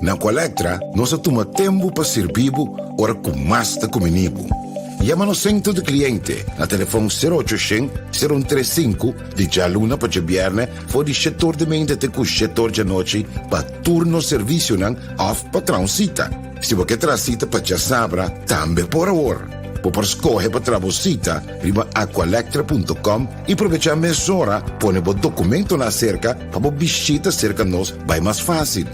Na Colectra, nós toma tempo para servir ora com mais da comunico. Llama no centro de cliente na telefone 0800-035 de jaluna para viernes for de setor de mente até com setor de noite para turno serviço não off para transita. Se você quer cita para já sabra, também por hora. Por escolher para trabalhar, riba aqualectra.com e aproveitar a mesura, põe o documento na cerca para visita cerca nós vai mais fácil.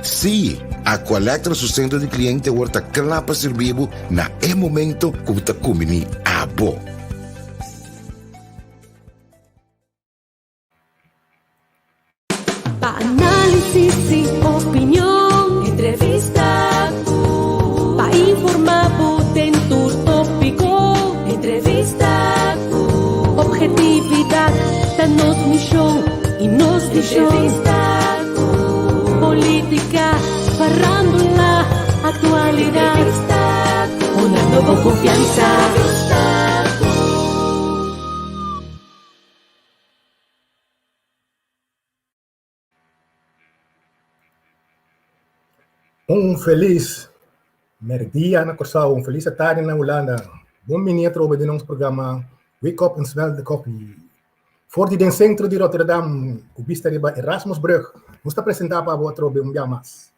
Sim, Aqualectra su centro de cliente horta clapa servivo na momento como ta kumini abo. Pa-análisis y opinión, entrevista, pa-informar en tu tópico, entrevista, objetividad, danos misión y nos entrevista, política, farándula, actualidad, una nueva confianza. Feliz merdia na Corsao, feliz tarde na Holanda. Bom menino trobe de nosso programa Wake Up and Smell the Coffee. Forte den centro de Rotterdam, o vista de Erasmusbrug. Vamos apresentar para o trobe dia mais.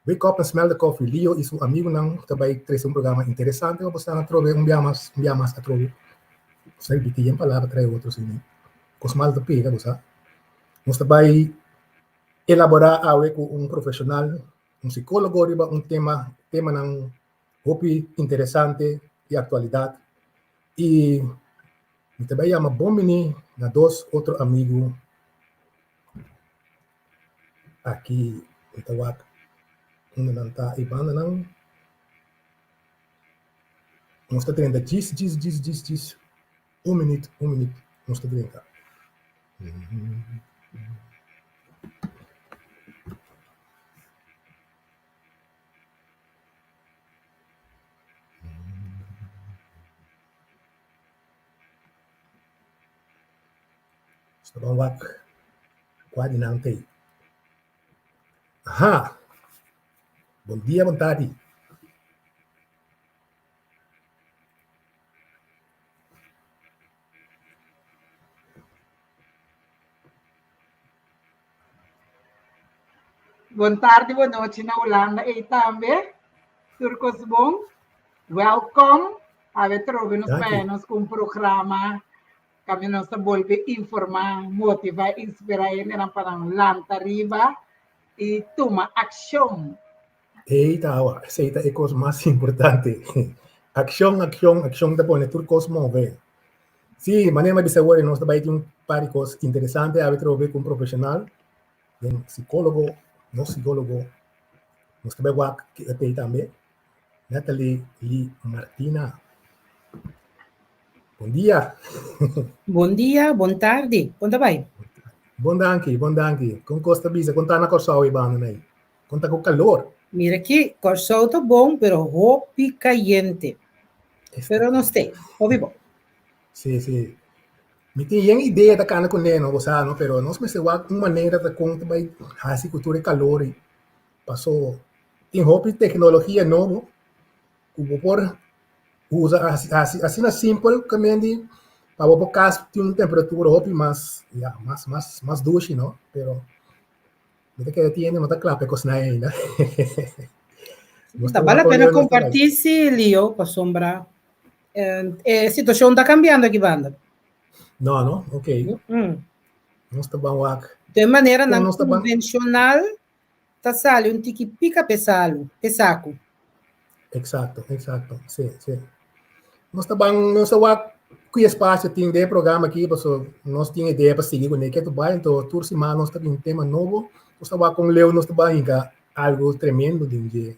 Wake Up and Smell the Coffee. Leo e seu amigo não também traz programa interessante. Vamos estar na trobe dia mais a trobe. Sai de tempo palavra traz outros sim. Cosmal de pega, você. Vamos também elaborar com profissional, psicólogo, tema ng hopi interessante e atualidade. E também uma bom mini na dois outros amigos aqui em Tawak. Não está ibang nang nós está tendo 10 1 minuto nós está tendo. Sa bawat quadri ng tape. Aha! Bom dia, boa tarde. Boa tarde, boa noite na Holanda e também. Turcos bom. Welcome. A ver, trobe-nos menos com um programa kami nós volve informar, motivar, inspirar ele para lança arriba e tomar ação. Eita, essa é a coisa mais importante. Ação da põe turcos mover. Sim, maneira de saber nós também tem par de coisas interessantes a ver com um profissional, um psicólogo, nós também tem também Natalie Lee Martina. Bom dia. Bom dia, boa tarde. Conta bem. Bom danke. Com Costa Bisa, conta na Corsao ibano aí. Conta com calor. Mira aqui, Corsao tá bom, pero hopi caliente. Pero não sei, hopi bom. Sim. Me tem uma ideia da cana com neno, você não, pero nós me sei uma maneira da conta vai hasi cultura e calor. Passou tem hopi tecnologia novo. Como por usa assim simple também para o caso tem uma temperatura hopi mais doce, não? Pero que tiene não tá claro para cozinhar ainda. Tá vale a pena compartilhar se Leo para sombra. A situação está cambiando aqui, banda. Não, ok. Nós está bom aqui. De maneira não convencional, tá sali tiki pica pesado, pesaco. Exato. Sim. Nós está bom, nós está que espaço tem de programa aqui, nós temos ideia para seguir com ele, que tu vai, então, toda semana nós temos um tema novo, nós está com o Leo, nós está algo tremendo de dia.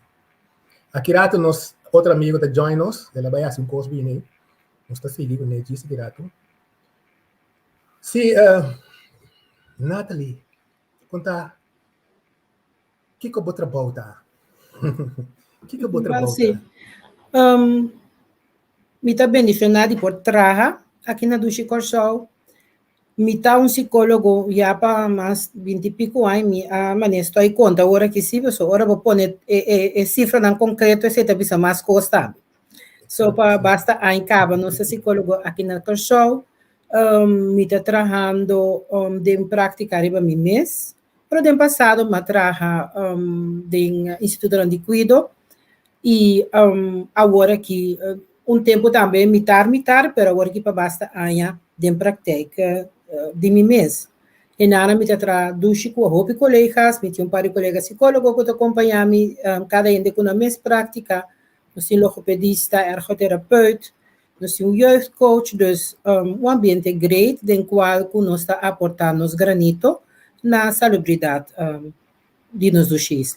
Aqui rato nós outro amigo está join nós, ele vai assim coisa bem, nós está seguindo com ele, disse que rato. Sim, Natalie, conta, que eu vou trabalhar? Que eu vou trabalhar? Sim. Me está beneficiando por trabalhar aqui na Dushi Corsao. me tá um psicólogo já para mais 20 e pico anos, mas estou aí conta agora que se você agora vou pôr cifra não concreto, esse é mais custa. So, basta em cabo, nosso psicólogo aqui na show, me está trabalhando de prática arriba mi mês, pero de passado me trabalha de Instituto de Cuido e agora que tempo também mitar, pero agora que basta aia de prática de mi mês. E nada me está duche com roupa colegas, me tinha par de colegas psicólogos que acompanham me cada um com a mês prática. Nós temos logopedista, ergotherapeut, nós temos jeugdcoach, dus ambiente great, den qual nós está aportando nos granito na salubridade de nos duches.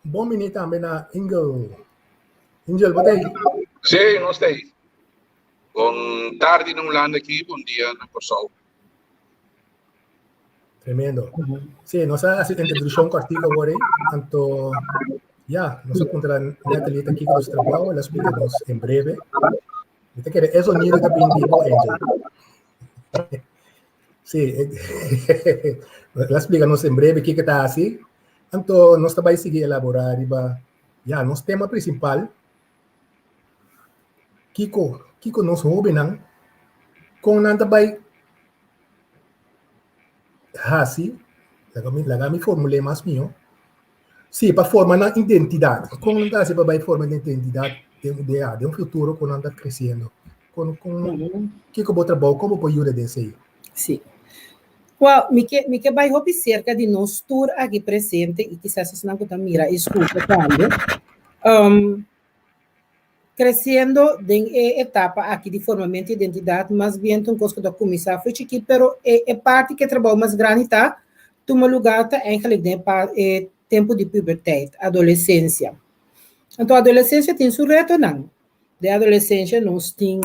Bom menino também na Angel, botei. Sim, nós temos. Bom tarde na Holanda aqui, bom dia na Corsol. Tremendo. Sim, nossa introdução cortica agora, então, nossa contra Natalie aqui com o trabalho, ela explica-nos em breve. Então, que é o nível também de Angel. Sim, ela explica-nos em breve o que está assim. Então, nós também seguir elaborar, nosso tema principal, Kiko nos hobby nang, kung nantabay hasi, lagami formule mas mio, si pa forma na identidade. Kung nanta si pa bay forma de identidade de um futuro kung nanta crescendo. Kung Kiko bo trabalho, como po ajuda de sei? Sim. Well, me que vai roupa cerca de nós tour aqui presente e quizás se não puder mira escuta também. Crescendo em etapa aqui de formamento de identidade, mas bem um coisa da comissão foi aqui, pero é parte que trabalho mais grande tá, toma lugar tá eigenlijk de tempo de puberdade, adolescência. Então a adolescência tem seu reto não. De adolescência nós tem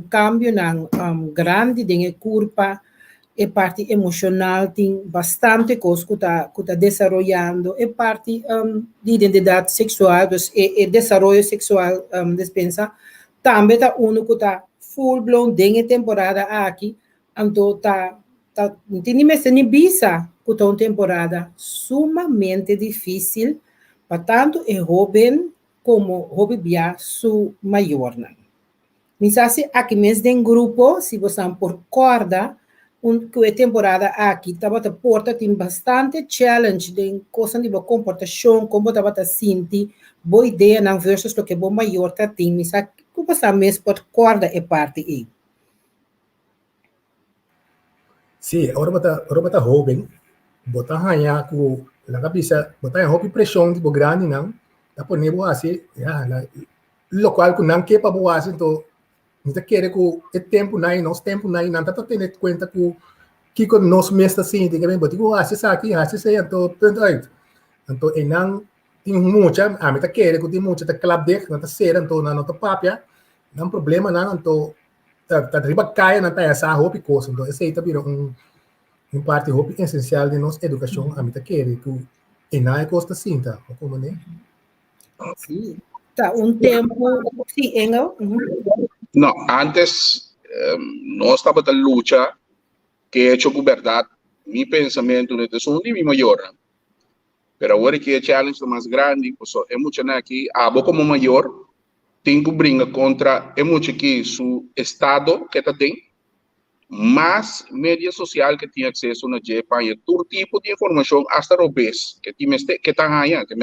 cambio não grande de curva, e parte emocional tem bastante coisa que está desenvolvendo, e parte de identidade sexual, e desenvolvimento sexual dispensa, também está que está full blown de temporada aqui, então não tem nem visa que está uma temporada sumamente difícil, para tanto é jovem como jovem bia su maior. Misasi aqui mesmo tem grupo, se você por corda, que a temporada aqui estava a porta tem bastante challenge de coisa de comportação, como estava a sentir, boa ideia não versus o que bom maior tá tem, mas que você mesmo pode corda é parte aí. Sim, agora tá jovem, botar ranha com a cabeça, botar roupa pressão de grande não, dá por nebo assim, local que não quer para boa assim, então nós queremos que o tempo nosso tempo não está tendo conta que nós mesmos assim, que bem, botigo assim aqui, assim sei, então e não tem muita, a mim tá querendo que tem muita tá club deck, não tá ser, então não tá papia, não problema não, então tá riba caia não tá essa roupa coisa, então esse aí tá virando parte roupa essencial de nossa educação, a mim tá querendo que e não é costa assim, tá, como né? Sim. Tá tempo, sim, Engel. Não, antes nós estávamos na luta que é a verdade, meu pensamento não é só de maior, mas agora que é challenge mais grande, é muito aqui, como maior, tem que brincar contra é muito que o estado que tem, mas mídia social que tem acesso na Japão, todo tipo de informação, hasta robês, que está aí, que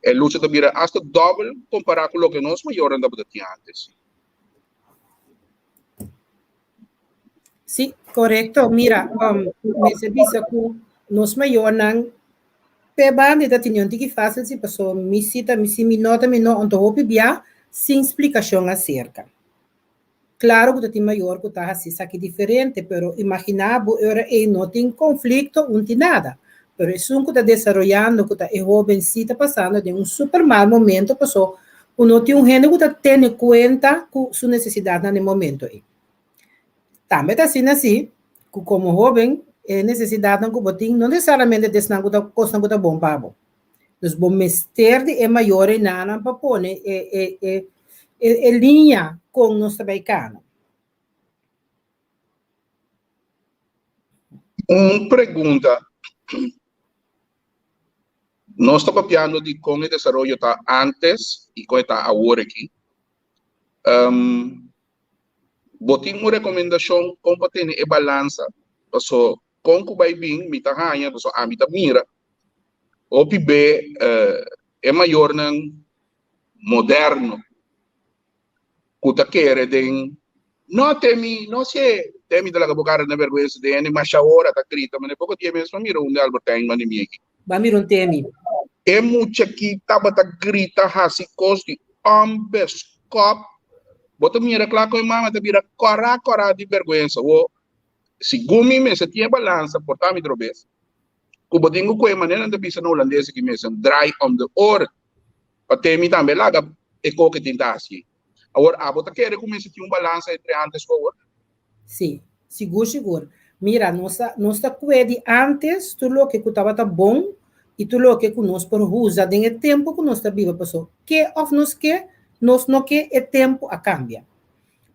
é luta de vira hasta doble comparado com o que nós maior andava de antes. Sim, correto. Mira, me serviço que nós maior não pebando da tinha que fácil se passou me cita me nota me não onde houve bia sem explicação acerca. Claro que tem maior que tá assim aqui diferente, pero imaginabo era não tem conflito, não tem nada. Pero isso que está desenvolvendo, que está jovem se está passando de super mal momento, passou não tem gente que está tendo conta com sua necessidade no momento aí. Também está assim, como jovem, necessidade não botin, não necessariamente desnang que coisa que bom para bom. Os bom mestre de é maior e nada para pôr linha com nosso trabalho. Uma pergunta. Nós estamos falando de como o desenvolvimento está antes e como está agora aqui. Botin uma recomendação como para ter a balança. Então, como vai bem, me está ganhando, então a me mira. O PIB é maior não moderno. Kuta quer den não temi dalla boccara na vergogna de ene mas hora tá grita mas pouco dia mesmo mira um Albert Einstein mani aqui. Ba miron temi. É muito que tava tá grita hasi costi ambes cop. Bota mira claro com mama tá vira cora de vergogna. O se gumi me se tinha balança portar mi drobes. Kubo dingo ko maneira de bisa no holandês que mesmo dry on the or. Até mi também lá é co que tinta assim. Agora, a bota quer começar a ter balança entre antes e agora? Sim, seguro. Mira, nós cuide antes tudo que estava tá bom e tudo que nós por usa den o tempo que nós está viva pessoa. Que of nós não que o tempo a cambia.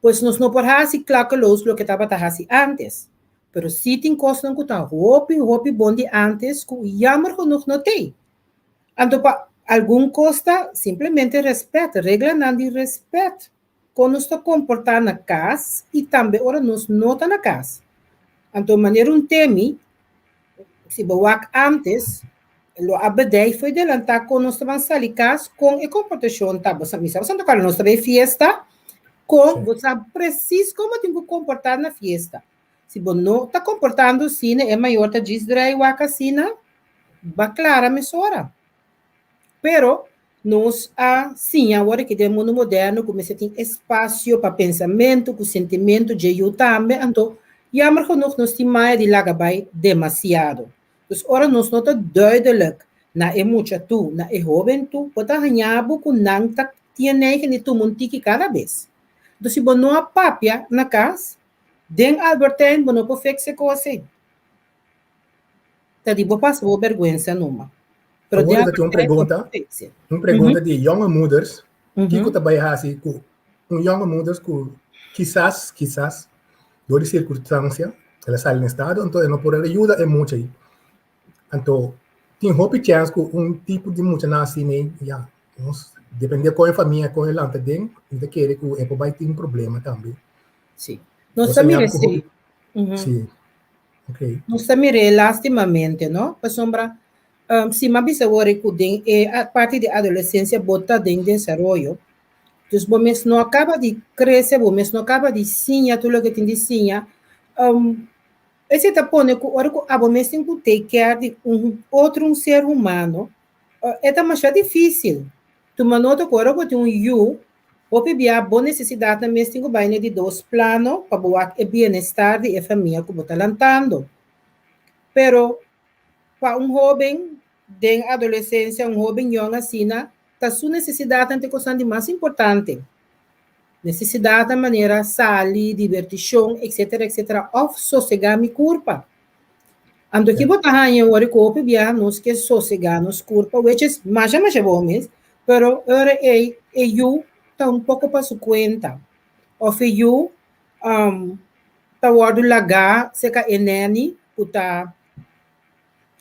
Pois nós não por fazer claro que lo que estava tá assim antes. Pero se tem coisa que tá roupa bom de antes, que jammer que nós não tem. Então, algum costa simplesmente respeito, regra não de respeito. Quando nós estamos comportando na casa e também ora nós não está na casa. Então, maneira temi, se boak antes, lo abadei foi delantar quando nós estamos ali casa com a comportação tá, você sabe quando nós estamos em festa, com você preciso como tem que comportar na festa. Se você não está comportando assim, é maior tá diz drai waka assim, ba clara mesora. Pero nós sim, agora que temos mundo moderno, começa a ter espaço para pensamento, com sentimento de eu também, então, jammer genoeg nós temos mais de lagabai demasiado. Dus ora nós não está duidelijk na mucha tu, na jovem tu, pota hanhabo com nang tak tiene que ni tu montiki cada vez. Dus se não há papia na casa, den Albertine, não pode fazer coisa. Tá de boa passa boa vergonha numa. Agora dat je een pergunta de jonge moeders, que kuta bij hasi ku jonge moeders ku quizás door die circunstancia, ela sale en estado, então não por ajuda é muito aí. Então tem hope chance ku tipo de muita nasi nem ja, depende de qual família com ela anta den, ainda querer ku é para ter problema também. Sim. Nós também sim. Sim. Ok. Nós também lastimamente, não? Para sombra se mabisa agora que a parte de adolescência bota em desenvolvimento, então você não acaba de crescer, você não acaba de sinha tudo que tem de sinha, esse tá pondo que agora você tem que take care de outro ser humano, é mais difícil. Tu manota agora que tem you, ou bebia boa necessidade também tem que vai de dois planos para boa o bem-estar de família que você está lantando. Pero para jovem de adolescência, jovem young assim, tá sua necessidade ante coisa de mais importante. Necessidade da maneira sair, divertição, etc. Of sossegar minha culpa. Ando que botar aí o corpo bia nos que sossegar nos culpa, which is mais bom mesmo, pero ora eu tá pouco para sua conta. Of you tá guardo lagar, seca eneni, puta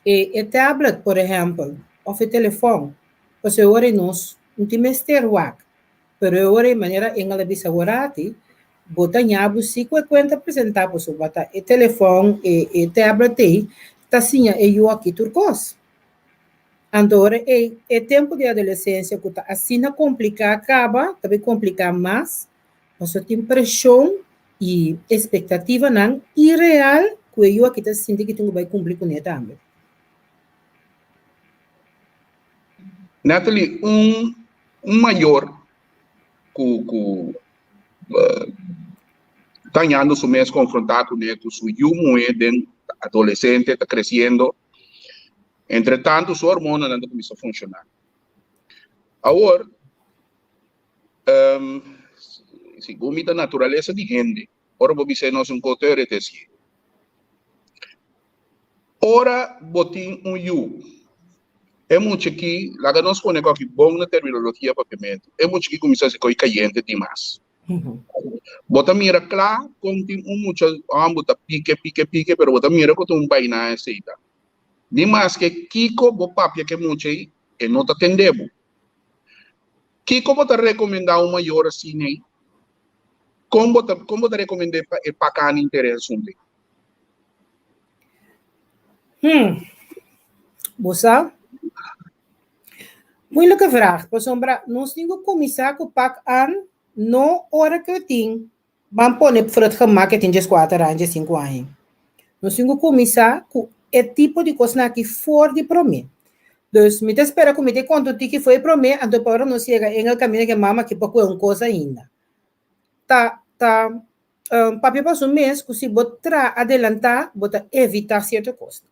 e tablet, por exemplo, ou o telefone, porque agora nós não temos terwak, mas agora de maneira em ela bisawarati, bota nhabo 50% por bota e telefone e tablet tá assim eu aqui turcos. Agora é tempo de adolescência que tá assim complicar acaba, também complicar mais, você tem pressão e expectativa não irreal que eu aqui tá sentindo que tenho vai cumprir com ele também. Natalie, maior que está ganhando su mês confrontado com ele, su humo adolescente está crescendo, entretanto, sua hormona não começa a funcionar. Agora, segundo a natureza de gente, ora vou dizer nós coteiro de si. Ora, botin é muito que, lá que nós conhecemos aqui, bom na terminologia para pimento, é muito que começa a ser caliente demais. Bota mira claro, contim mucho, bota pique, pero bota mira que tu pai na aceita. Ni mais que Kiko, bo papia que mucho aí, e não te atendemos. Kiko bota recomendar uma maior assim aí. Como te recomendar para cá no interesse onde? Bossa? Moeilijke vraag. Sombra, nós temos que começar com o pak aan, no hora que eu tenho. Vamos pôr para o gemak que tem 4 anos, 5 anos. Nós temos que começar com o tipo de coisa que for de promê. Dus, me espera que me te conto que foi promê, então para não chegar em el caminho que mama que pouco é uma coisa ainda. Papi para um mês, que se botar adelantar, botar evitar certa coisa.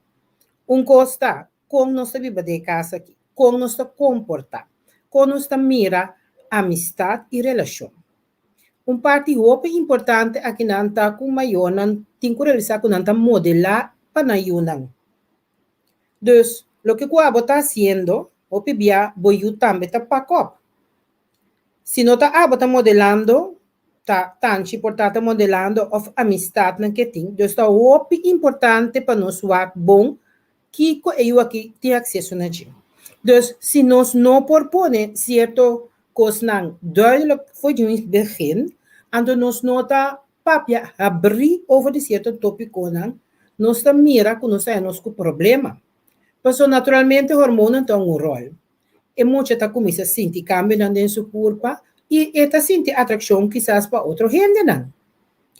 Costa, como nós vivemos de casa aqui, como nós comportar, como nós mira amistade e relação. Parte importante aqui não está com maior, não tem que realizar com não modelar para não. Dus, lo que eu está haciendo, o pibia, voy também está para se não está modelando, tan importante modelando of amistade que tem, dus está importante para nós bom que eu aqui tem acesso na gente. Dus se nós não propõe certo coisa duidelijk voor je begin, então nós nota papia abrir over de certo tópico nós tá mira que nós temos com problema. Porque naturalmente hormonas têm rol. E muita tá começa a sentir cambio dentro sua corpo e esta sente atração quizás para outro gente não.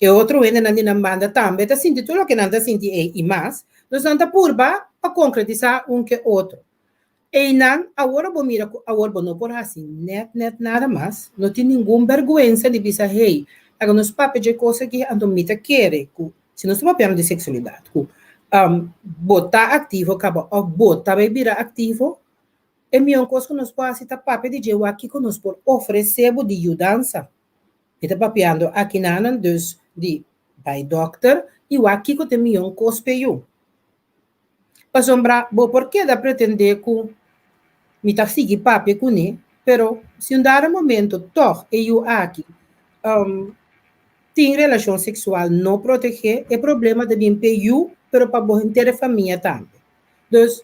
E outro gente não na banda também tá sente tudo o que não tá sente e mais, nós não tá purba para concretizar que outro. E não, agora vou mirar, agora não por assim, net nada mais, não tem nenhuma vergonha de dizer, hey, agora nos papéis de coisa que a domita quer, se nós estamos falando de sexualidade, botar ativo, acaba, botar bebida ativo, é minha coisa que nós podemos fazer papel de jeito aqui que nós podemos oferecer de ajudança. Está papiando aqui na dus de by doctor e o aqui que tem minha coisa para eu. Para sombrar, por que dá pretender que me tá seguir papi com ele, pero se um dado momento toch eu aqui tem relação sexual não proteger é problema de bem eu, pero para boa inteira família também. Dus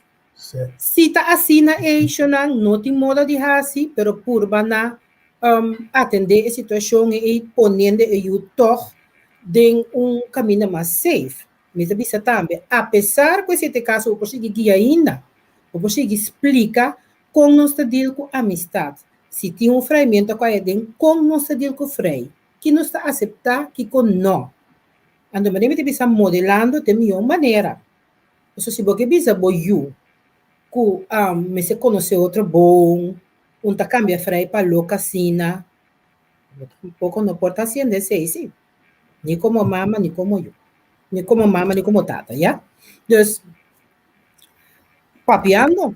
se tá assim na não tem modo de assim, pero por bana atender a situação e ponendo eu toch de caminho mais safe. Mas bisa também, apesar que esse caso eu consigo guiar ainda, eu consigo explicar como nós lidamos com amistade. Se tem freimento com ele, como nós lidamos com o freio, que nós está aceitar que com não. Então, mas ele bisa modelando de melhor maneira. Isso se você bisa boiu, que me se conhece outro bom, tá cambia freio para louca sina, um pouco não pode assim desse sim, nem como mama, nem como eu. Ni como mama, ni como tata, ya? Dus, papiando.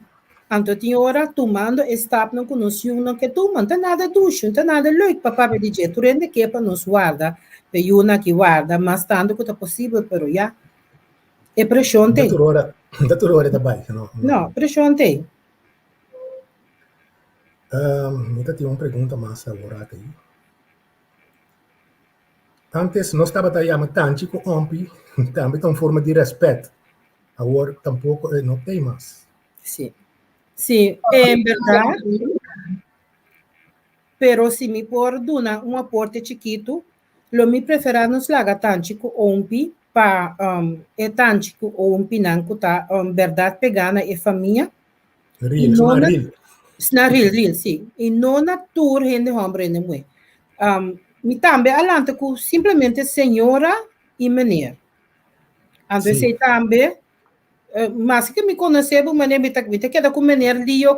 Anto tinha hora tomando stap não conhecia não que toma, não tem nada ducho, não tem nada leuk para papi dizer, tu rende que para nos guarda, peyuna que guarda, mas tanto que é possível, pero ya. É pressão tem. Da tua hora também, não? Não, pressão tem. Eu tenho uma pergunta mais agora aqui. Antes nós estava chamando tanto com ompi, também uma forma de respeito. Agora tampouco não tem mais. Sim, sim, é verdade. Pero se me por dar um aporte chiquito, lo me prefere nos laga tanto com ompi para tanto com ompi não tá verdade pegana e família. Real. Real, sim. E não na tour rende hombre nem mui. Me também alanta com simplesmente senhora e menina. Então, sei também, mas que me conheceu, mas me queda com menina Lio,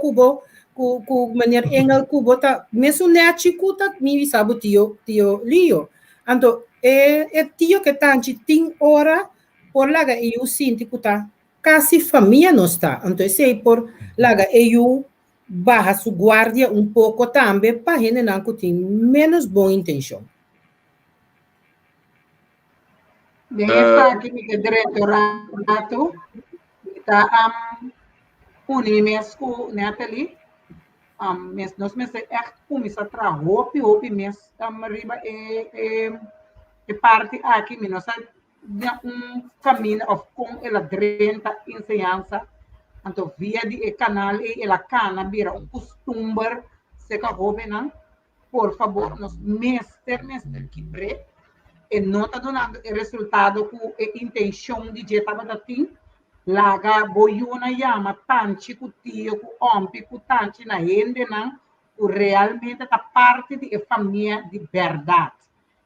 com menina Engel, cubo, tá, mesmo netico, tá, me sabe tio Lio. Então, é tio que tá, tem hora, por lá, eu sinto que tá, quase família não está. Então, sei por lá, eu barra sua guarda pouco também para gente não ter menos boa intenção. Bem, aqui me diretorado está unimesco Natalie nós me echt começar a trabalhar, hopi mes riba e parte aqui, nós caminho com ela 30 ensinança, então via de canal e ela cana vira costume se que hobby não, por favor, nós mestre quebre e não está dando o resultado com a intenção de jetar batatim. Laga boiuna yama tanchi ku tio ku ompi ku tanchi na hende não o realmente da parte de família de verdade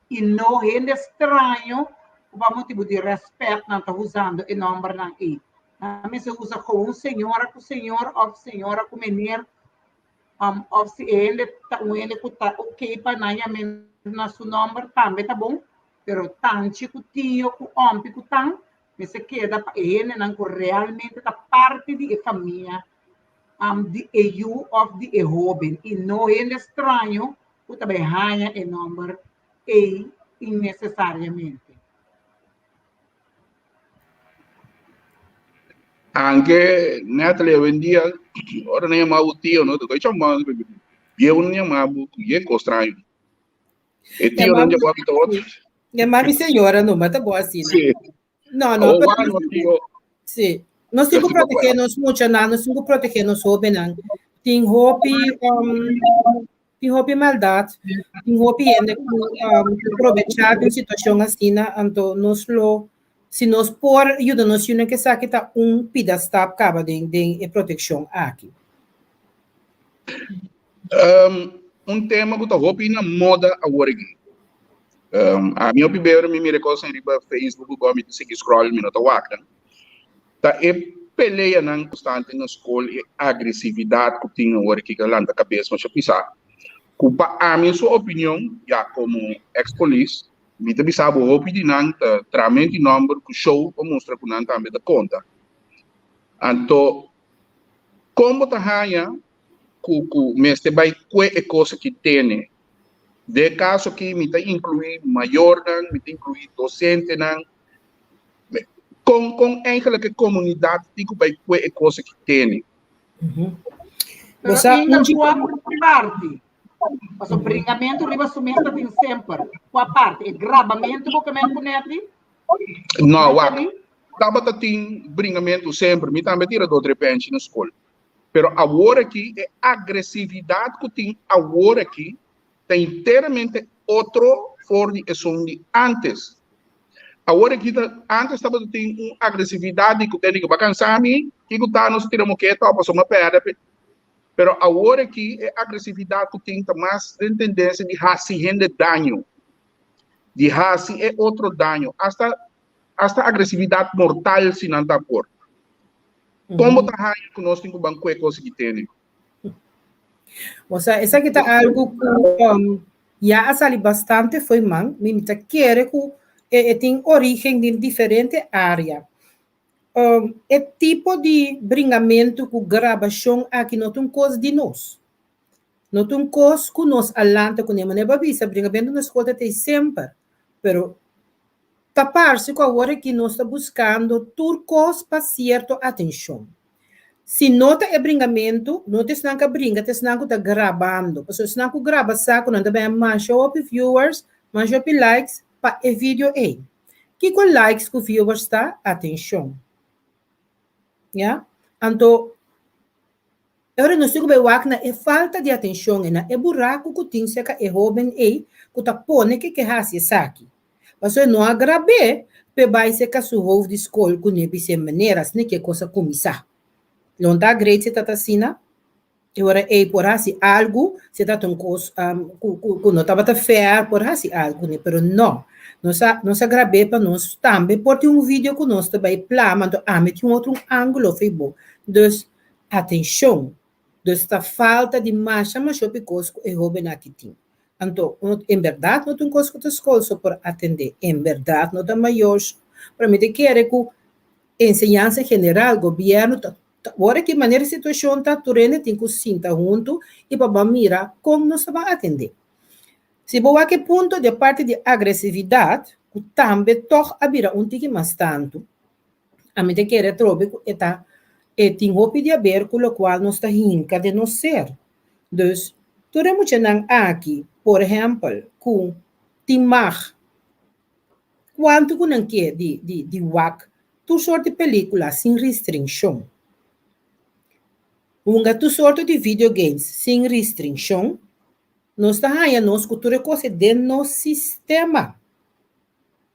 e não hende estranho o motivo de respeito não está usando o nome não aí a mim se usa com senhora com senhor ou senhora com menino ou se ele tá o ele ku tá ok para na seu nome também tá bom pero tanchi ku tio ku ompi ku tan me se queda ele não realmente da parte de família de EU of de jovem e não é estranho o também ganha o número e innecessariamente Anche Natalie vendia, ora nem amava o tio, não? Tô chamando, eu não amava, e é estranho. E tio não já gosta outro. Chamar senhora, não, mas tá bom assim, né? Sim. Não, Pero tio. Sim. Nós temos que proteger-nos muito, não? Nós temos que proteger-nos, não? Tem roupa, maldade, tem roupa ainda aproveitar de uma situação assim, então nós se nós por ajuda nós temos que saber que pedaço acaba de proteção aqui. Tema que eu roupa na moda agora aqui. A minha opinião, me recordo em Facebook, como me seguir scroll, me nota waka. Tá peleia não constante na escola e agressividade que tem agora aqui que lá na cabeça, mas eu pensar. Culpa a minha sua opinião, já como ex-police, me também sabe o opinião, tramento número que show ou mostra que não também da conta. Então, como tá ganha, que mestre vai que é coisa que tem, de caso que me tem incluir maior não, me tem incluir docente não, com eigenlijk comunidade tipo vai que é coisa que tem. Você ainda pode parte. O bringamento riba sumesta tem sempre. Qual parte? O gravamento do que me conhece? Não, estava tem bringamento sempre. Me também tira do repente na escola. Pero agora aqui é agressividade que tem agora aqui tem inteiramente outro forma de ação de antes. Agora aqui antes estava tem uma agressividade que tem que bacançar me que tá nos tiramos que tá passou uma pedra. Pero agora aqui é agressividade que tem mais de tendência de fazer dano. De fazer é outro dano. Hasta agressividade mortal se não está por. Como está que nós temos banco é coisa que tem. Ou seja, essa aqui está algo que já sali bastante foi man, me quer que tem origem em diferente área. É tipo de bringamento com gravação aqui não tem coisa de nós. Não tem coisa que nós alanta com ele, mas babisa bringamento na escola tem sempre, pero tapar-se com a hora que nós está buscando turcos para certa atenção. Se nota é bringamento, não te snanca brinca, te snanca está gravando. Se snanca grava saco, não também mais up viewers, mais up likes para o vídeo aí. Que com likes que o viewers está atenção. Yeah? Então, agora nós temos que ver é falta de atenção, é buraco que tem que é jovem aí, que está pondo que hace saque. Mas não agrave, vai ser que o ovo de escola com nebe sem maneiras, nem que coisa começar. Não está great se está assim, agora é por assim algo, se está tão coisa, não estava fair por assim algo, né? Pero não. Nós agrave para nós também, porque um vídeo que nós também plamando, tem outro ângulo, foi bom. Então, atenção, esta falta de marcha, mas eu picoso é jovem aqui tem. Então, em verdade, não tem coisa que escola só por atender. Em verdade, não tem maior. Para mim, quer que ensinança geral, governo, agora que maneira a situação está, turene tem que sentar junto e para mirar como nós vamos atender. Se vou a que ponto de parte de agressividade, que também toch abira tique mais tanto. A mim te quer trobe que tem roupa de haver com o qual nós está rinca de não ser. Dus, tu moet je nang aqui, por exemplo, com timar, quanto com nang que de wak, tu sorte película sem restrição. Tu sorte de videogames sem restrição, nós está aí nós cultura coisa dentro do sistema.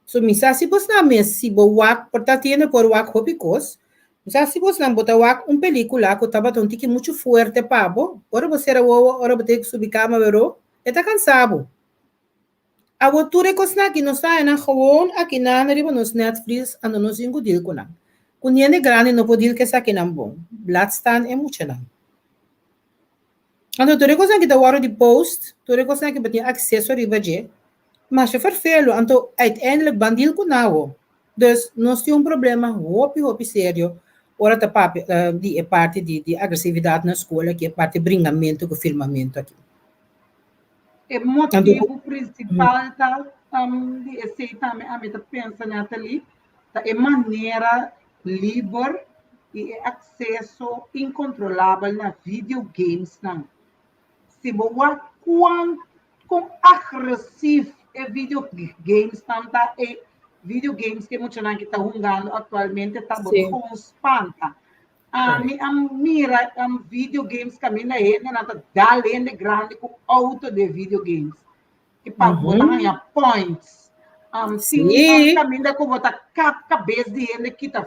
So, misa si bos na mes si bo wak portatino por wak hopicos, misa si bos na bota wak película que tava tão tiki muito fuerte pabo, ora você era o ora bote que subir cama vero, eta cansado. A botura cosna aqui não está na gewoon aqui na riba nos Netflix ando nos ingudil kuna. Kunhene grande no podil que sa kinam bom. Bladstan é muito não. Ando ture cosa que da waro de post, ture cosa que batia acesso riba je. Mas é farfelo, então uiteindelijk bandil com nawo. Dus nós temos problema hopi sério. Ora tá papi de parte de agressividade na escola, que é parte de bringamento com firmamento aqui. O motivo principal tá de aceitar a meta pensa Nathalie, tá é maneira livre e acesso incontrolável na videogames não. Se boa com agressivo videogames tanta videogames que muitos não que está jogando atualmente tá com espanta. Mira videogames caminha aí na tá além de grande com auto de videogames que para botar points. Sim, caminha com botar cabeça de ele que tá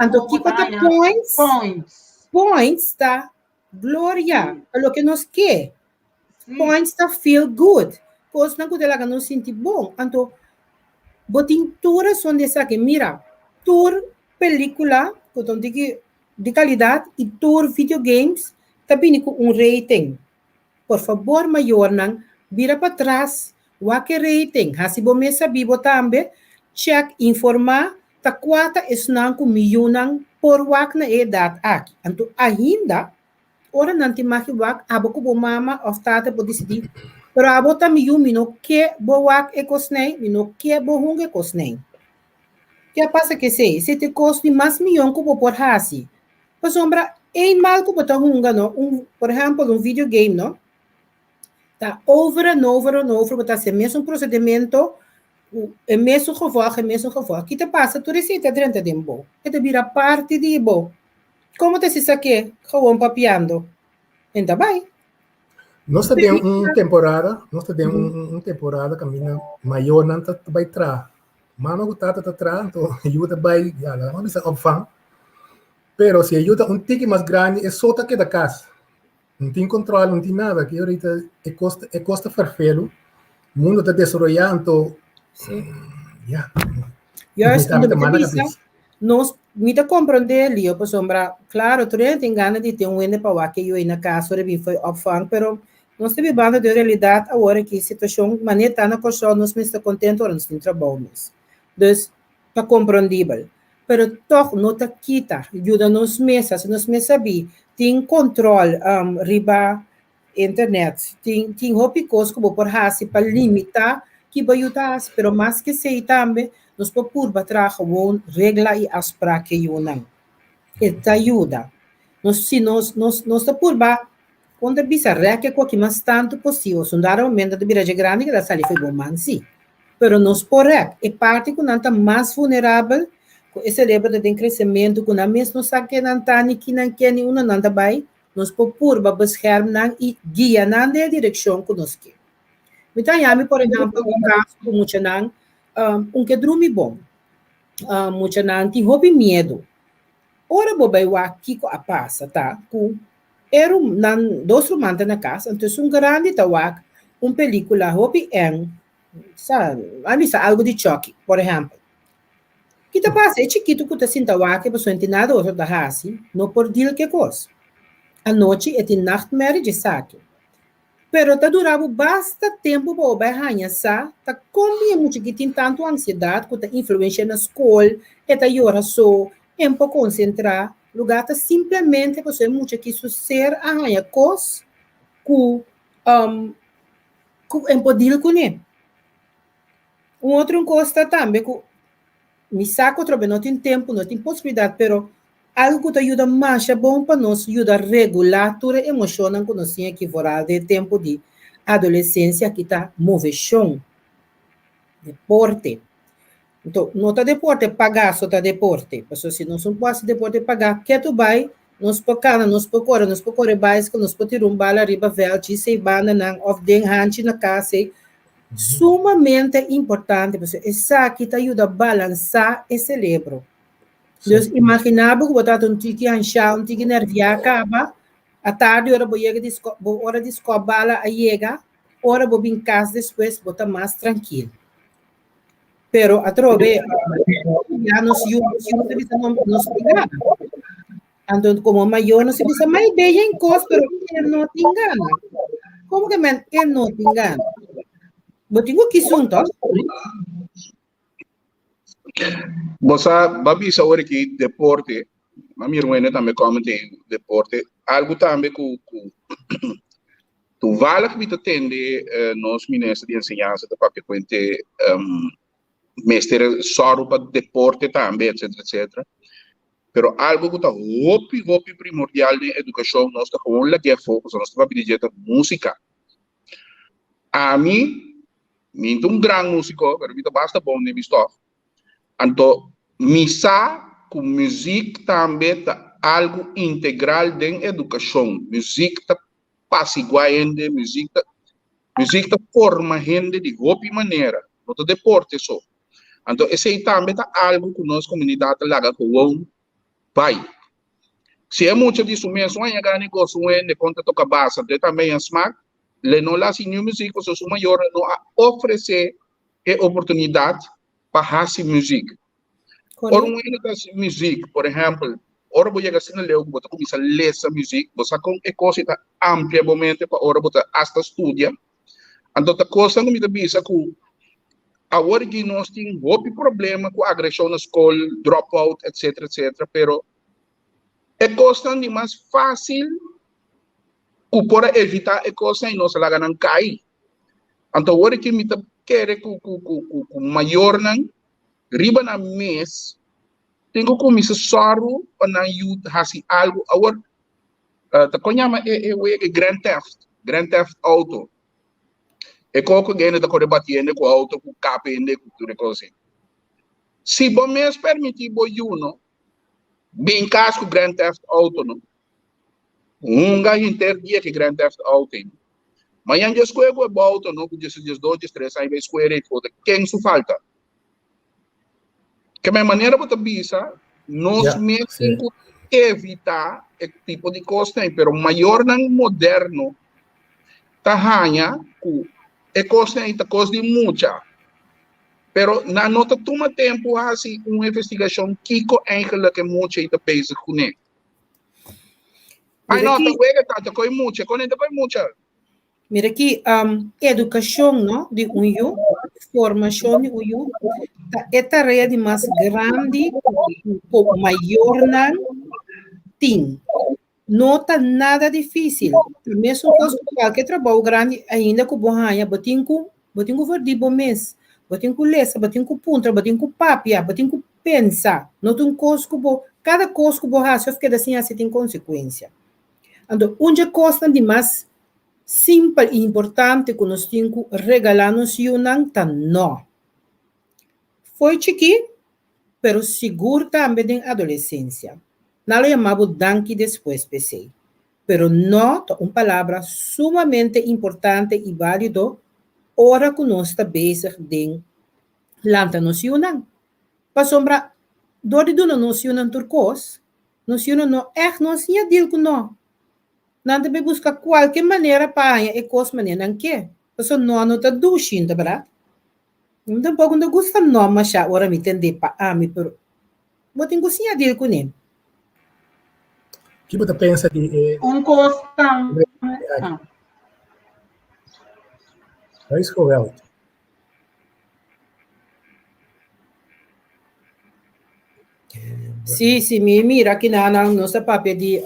points tá glória, é o que nós quer. Points tá feel good. Coisa não que ela não sente bom. Então, botintura são dessa que mira, tour película de qualidade e tour videogames também com rating. Por favor, maior não vira para trás. O que rating? Hasi bom me sabi também check informar ta quata esnang com milhão por wak na edad aqui. Então, ainda ora não te maki wak abo ko bo mama of tata po decidir. Pero abo também no que bo wak e cosnei, no que bo hunge cosnei. Que passa que se te custa mais milhão que bo por hasi. Por sombra, mal que bota hunga no, por exemplo, videogame, no? Tá over and over, bota se mesmo procedimento, é mesmo geval. Que te passa, tu receita dentro de bo. E te vira parte de bo. Como te se saque, gewoon papiando. Então vai. Nós temos uma temporada, caminha maior não tá vai tra. Mano que tá tra, então ajuda vai, ela não precisa opfang. Pero se ajuda tique mais grande é só que da casa. Não tem controle, não tem nada, que ahorita é costa farfelo. O mundo está desenvolvendo, sim. Yeah. Nós me dá compreender ali, por sombra, claro, tu tem ganas de ter ende para que eu na casa, ele foi opfang, pero nós estamos vivendo de realidade agora que a situação, maneira tá na coisa, nós estamos contentes, nós temos trabalho. Dus, tá compreendível. Pero toch, não tá quita, ajuda nos mesas, sabe, tem controle, riba internet, tem hopicos como por hasi para limitar, que vai ajudar, pero mais que sei também, nós podemos bater gewoon regla e afspraak que eu não. Isso ajuda. Se nós tá por ba, quando a bisa reque com que mais tanto possível, sondar o momento de viraje grande que da sali foi bom mansi. Pero nós porrec, é parte que não tá mais vulnerável, com esse lembra de crescimento, com a mesma sabe que não tá ni que não quer ni uma não tá vai, nós podemos ba beschermen e guia na direção que nós quer. Então, por exemplo, um caso como muito não que dorme bom, muito não tem hobby medo. Ora, bobai wa kiko a passa, tá? Com era dois romances na casa, então grande tawak, película hobby algo de choque, por exemplo. Que tá passa, é chiquito que tá sem tawak, mas não tem nada outro da hasi, não por dir que coisa. A noite é de nachtmerrie de saque. Pero tá durava basta tempo para o bairro sa, tá como muito que tem tanto ansiedade que tá influência na escola, e tá hora só, é um pouco concentrar, lugar tá simplesmente você muito que ser arranha cos com poder com ele. Outro coisa também que me saco outra vez não tem tempo, não tem possibilidade, pero algo que ajuda mais é bom para nós, ajuda a regular toda a emoção que nós temos aqui fora de tempo de adolescência que está movimento, deporte. Então, não está deporte, pagar só está deporte. Porque se não são quase deporte, pagar, que tu vai, nos procura, básico, nos pode tirar bala arriba, velho, se banda, não, of den hanchi na casa, sumamente importante, porque essa aqui te ajuda a balançar o cérebro. Então, imaginava que botar um tique anchar, um tique nerviar, acaba, à tarde, hora de escobala, a chega, hora vou vir casa depois, botar mais tranquilo. Pero a trove, já nos engana. Então, como maior, não se pensa mais bem em coisa, pero ele não te engana. Como que ele não te engana? Eu tenho que juntar. Você babi sa ora que deporte, a minha irmã também comentei deporte, algo também que tu vale que me atende nos ministros de ensinança da papel quente mestre só para deporte também, etc, etc. Pero algo que está hopi primordial na educação, nós está com lá que é foco, nós está pedir música. A mim, minto um grande músico, pero minto basta bom nem stof. Então, missa com música também tá algo integral da educação. Música tá passiguaiende, música tá forma gente de hopi maneira, não tá deporte só. Então, esse aí também tá algo que nós comunidade laga com pai. Se é muito disso mesmo, aí a negócio de conta toca base, de também a smack, le não lá se new music, você sua maior não oferecer a oportunidade para fazer música. Or um das música, por exemplo, ora vou chegar assim leu, você começa a ler essa música, você com é coisa ampliamente para ora você hasta estudia. Então a coisa que me diz que agora que nós temos um problema com a agressão na escola, dropout, etc, etc, pero é coisa de mais fácil para evitar a coisa e não se lá não cair. Então agora que me quer que o maior não riba na mês, tenho que começar só para ajuda fazer algo. Agora, tá conhama é Grand Theft Auto. É como que ainda está batendo com o auto, com o carro, com tudo coisa. Se bom mês permitir boiuno, bem caso com Grand Theft Auto, não. Gajo inteiro dia que Grand Theft Auto. Mas ainda escolhe o auto, não, com 2, 3, aí vai escolher e foda. Quem isso falta? Que a minha maneira para bisa, nós mesmos temos que evitar esse tipo de coisa, mas o maior não moderno tá ganha que é coisa de muita. Pero na nota toma tempo assim uma investigação que eigenlijk é muito aí bezig com ele. Aí nota tá com muita, com muita. Mira aqui, educação, não, de unho, formação de unho, é tarefa de mais grande, ou maior não tem. Não está nada difícil. Mesmo que qualquer trabalho grande, ainda que bom ganha, batinho verdi bom mês, batinho lesa, batinho punta, batinho papia, batinho pensa. Não tem coisa que bom, cada coisa que bom ganha, só fica assim, tem consequência. Então, onde costa de mais simples e importante que nós temos que regalar-nos e não. Foi chiqui, pero seguro também em adolescência. Não lo chamava danke depois, pensei. Pero não, uma palavra sumamente importante e válido, ora que nós está bezig de lança-nos e para sombra, dori do nos e turcos, nos e não é nós e deal com não. Não deve buscar qualquer maneira para a coisa maneira não quer. Porque não está duxinho, tá verdade? Não tampouco não gosta não, mas já ora me entender para mim, pero vou ter que gostar deal com ele. Que você pensa de costa. É isso que eu vejo. Sim, mira aqui na nossa papel de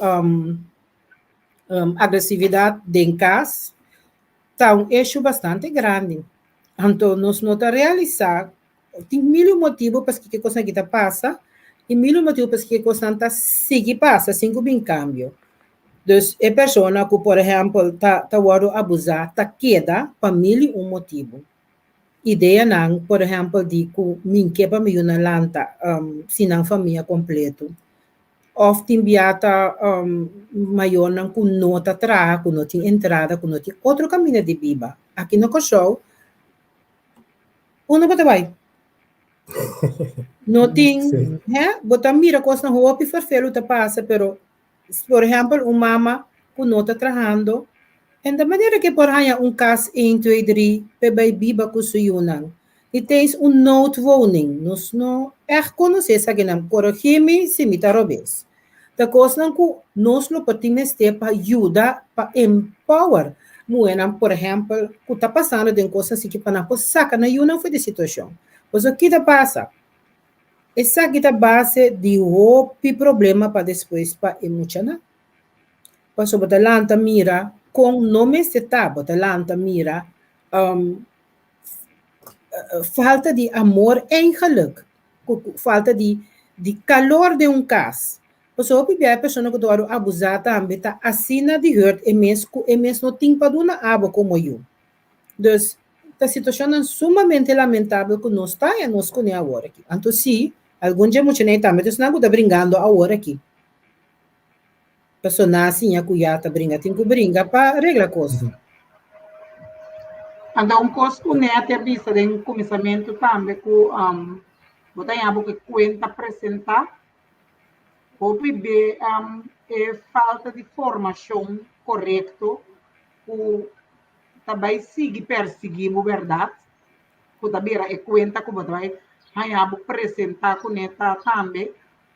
agressividade em casa, está um eixo bastante grande. Então, nós não está realizar, tem mil motivos para que coisa que passa, E mil motivo porque constante sigue passa, sem que bem cambio. Dus a pessoa que, por exemplo, tá abusar, tá queda para mil motivo. Ideia não, por exemplo, de que mim que para mim na lanta, se não família completo. Of timbiata maior não com nota atrás, com nota entrada, com nota outro caminho de biba. Aqui no show, uno vai. Não tem, Sim. botar mira coisa na rua e farfelo te passa, pero por exemplo, mama que não está trabalhando, e da maneira que por aí caso 1, 2, 3, para biba com suyunan. E tens note woning, nós não conhecer essa que não corrigir-me se me tarobes. Da coisa não que nós não podemos ter para ajudar, para empower. Moena, por exemplo, que está passando de coisa assim que para não sacar na não foi de situação. Pois o que passa? Essa aqui é a base de roupa problema para depois para emocionar. Pois o botalanta mira com nome se tá, botalanta mira falta de amor en geluk, falta de calor de caso. Pois o a pessoa que doa abusar também tá assina de hurt e mesmo não tem para dar abo como eu. Dus a situação é sumamente lamentável que nós está e nós conhecemos agora aqui. Então, sim, algum dia muito nem também, nós não está brincando agora aqui. Pessoa nasce e a cuidar tá brinca, tem que brincar para arreglar coisa. Então, coisa né até vista de começamento também que botar em abo que conta apresentar, ou ver falta de formação correta, o também perseguir a verdade, que também é conta que botar em abo apresentar com neta também,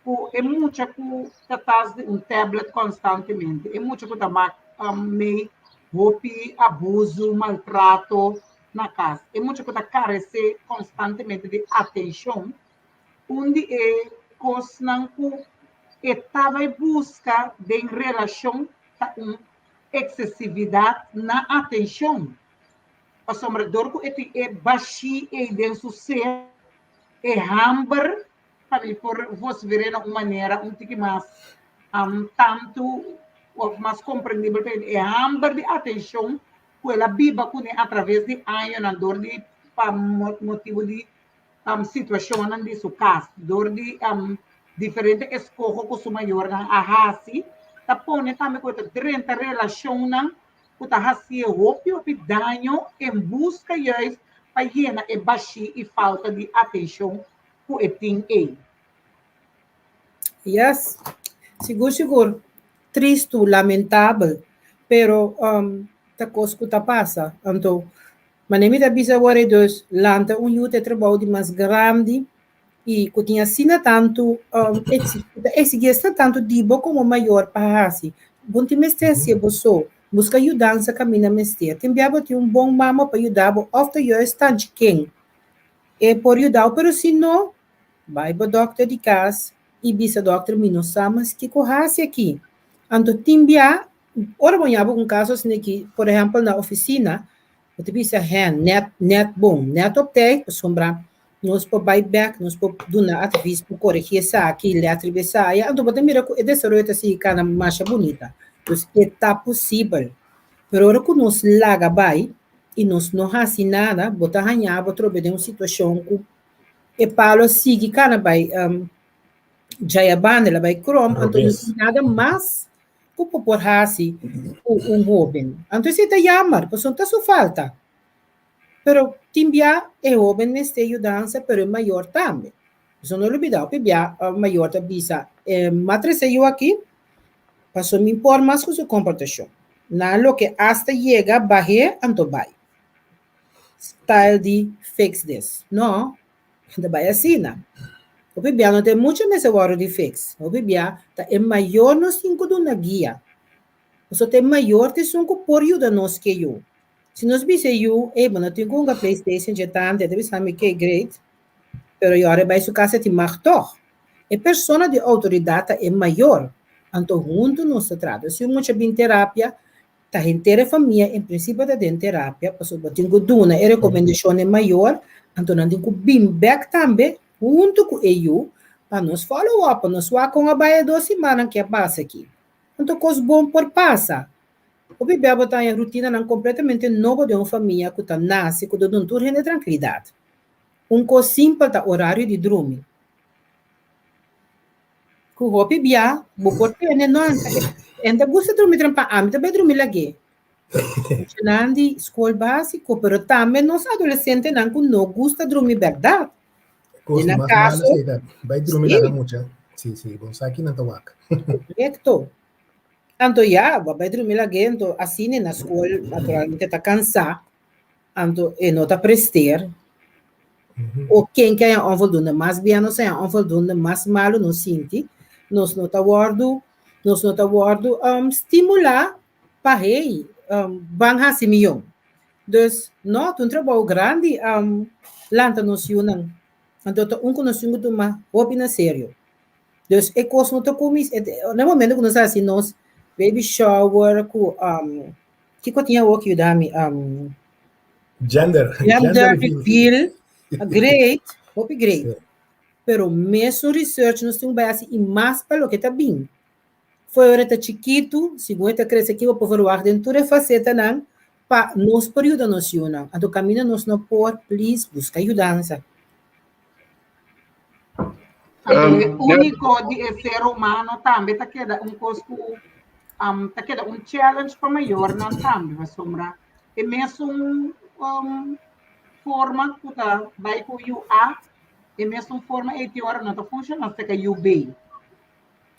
que é muito que está tablet constantemente, é muito que também meio roupa, abuso, maltrato na casa. É muito que está carece constantemente de atenção, onde é coisa que estava em busca de relação com excessividade na atenção. O sombrador que é baixo e denso ser, é hambre, por você ver de uma maneira um pouco mais tanto ou mais compreendível, é hambre de atenção que ela viva através de anos na dor de motivo de situação de seu caso, dor de diferente escolha com sua maior na arrasi, tá põe também com durante a relação na que tá racia roupa e dano em busca de para llenar e baixi e falta de atenção que tem aí. Yes, seguro. Triste, lamentável, pero ta coisa que passa. Então, mas nem me dá bisa agora dos lanta de trabalho de mais grande e que tinha assina tanto exigência tanto de boa como maior para assim. Bom te mestre se você busca ajudança caminha mestre. Tem biabo ter bom mama para ajudar, ofta eu estou quem é por ajudar, pero se não vai para doctor de casa e bisa doctor minosamas que corrasse aqui. Então, timbia, ora banhava caso assim que, por exemplo, na oficina, eu te bisa net bom, net optei, sombra, nós por buyback, nós por duna ativis por corrigir essa aqui, le atravessar, então, você mira que dessa roita assim, cara, marcha bonita. Então, está possível. Pero ora que nós laga vai, e nós não fazemos nada, botar ranhava, trobe de uma situação que e palo sigue, cara, vai, já é banda, ela vai crom, então, não nada mais por hasi jovem. Então, se te chamar, pois não só falta. Pero, timbia é jovem nesta ajudança, pero é maior também. Isso não olvidar, timbia maior da bisa. Matriz eu aqui, passou me impor mais com sua comportação. Na lo que hasta chega, barre, então vai. Style de fix this. Não, ainda vai assim, não. O bebê não tem muito nesse hora de fix. O bebê é maior nos 5 do na guia. O só tem maior de 5 por ajuda nós que eu. Se nós visse eu, não tenho uma PlayStation de tanto, deve saber que é great, pero eu agora vai sua casa de martor. A pessoa de autoridade é maior. Então, junto nós tratamos. Se muito bem terapia, tá inteira família, em princípio, da terapia, porque eu tenho uma recomendação maior, então, não tenho bem back também, junto com eu, para nos follow up, para nos vá com a baia 2 semanas que passa aqui. Então, coisa bom por passa. O bebê botar em rotina não completamente nova de uma família que nasce com um turno de tranquilidade. Coisa simples da horário de dormir. Que o bebê, vou portar não, ainda gosta de dormir trampa, também dormir lagi. Funcionando de escola básica, mas também nós adolescentes não gosta de dormir verdade. Coisa Na mais caso, mala sei vai dormir sim. lá muito. Sim, bom, aqui não tá waka. Correto. Então, vai dormir lá dentro, assim, na escola, naturalmente, está cansado. Então, não está prestar. Ou quem quer voldoende mais bem, não sei, voldoende mais malo, não sente. Nós não está guardo, estimular para rei, banha se milhão. Dus, não, um trabalho grande, lanta nos unam. Então, conhecimento de uma hobby na sério. Dus, ik was não comis, no momento que nós assim, nós baby shower, que tinha o que dá-me, Gender reveal, great, hobby great. Sim. Pero mesmo research nós temos base e mais para o que está bem. Foi hora de chiquito, segundo está crescer aqui, o povo ar dentro de faceta não, para nos período nos unam. A do caminho nós não pode, please, busca ajudança. O único de ser humano também está queda custo, está queda challenge para maior não também, vai sombra. E mesmo forma que tá vai com o A, e mesmo forma e hora não está funcionando, fica o B.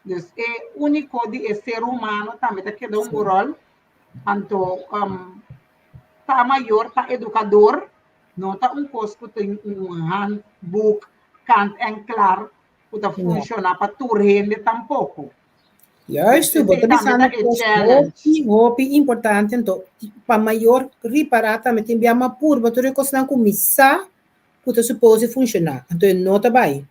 Então, é único de ser humano também está queda rol, então tá maior, tá educador, não tá custo tem handbook, canto em claro. Puta funcionar para tu rende tampouco. Isso, vou pensando que é importante, então, para maior reparar também tem uma curva, tu recosta começar, puta supose funcionar. Então, não tá bem.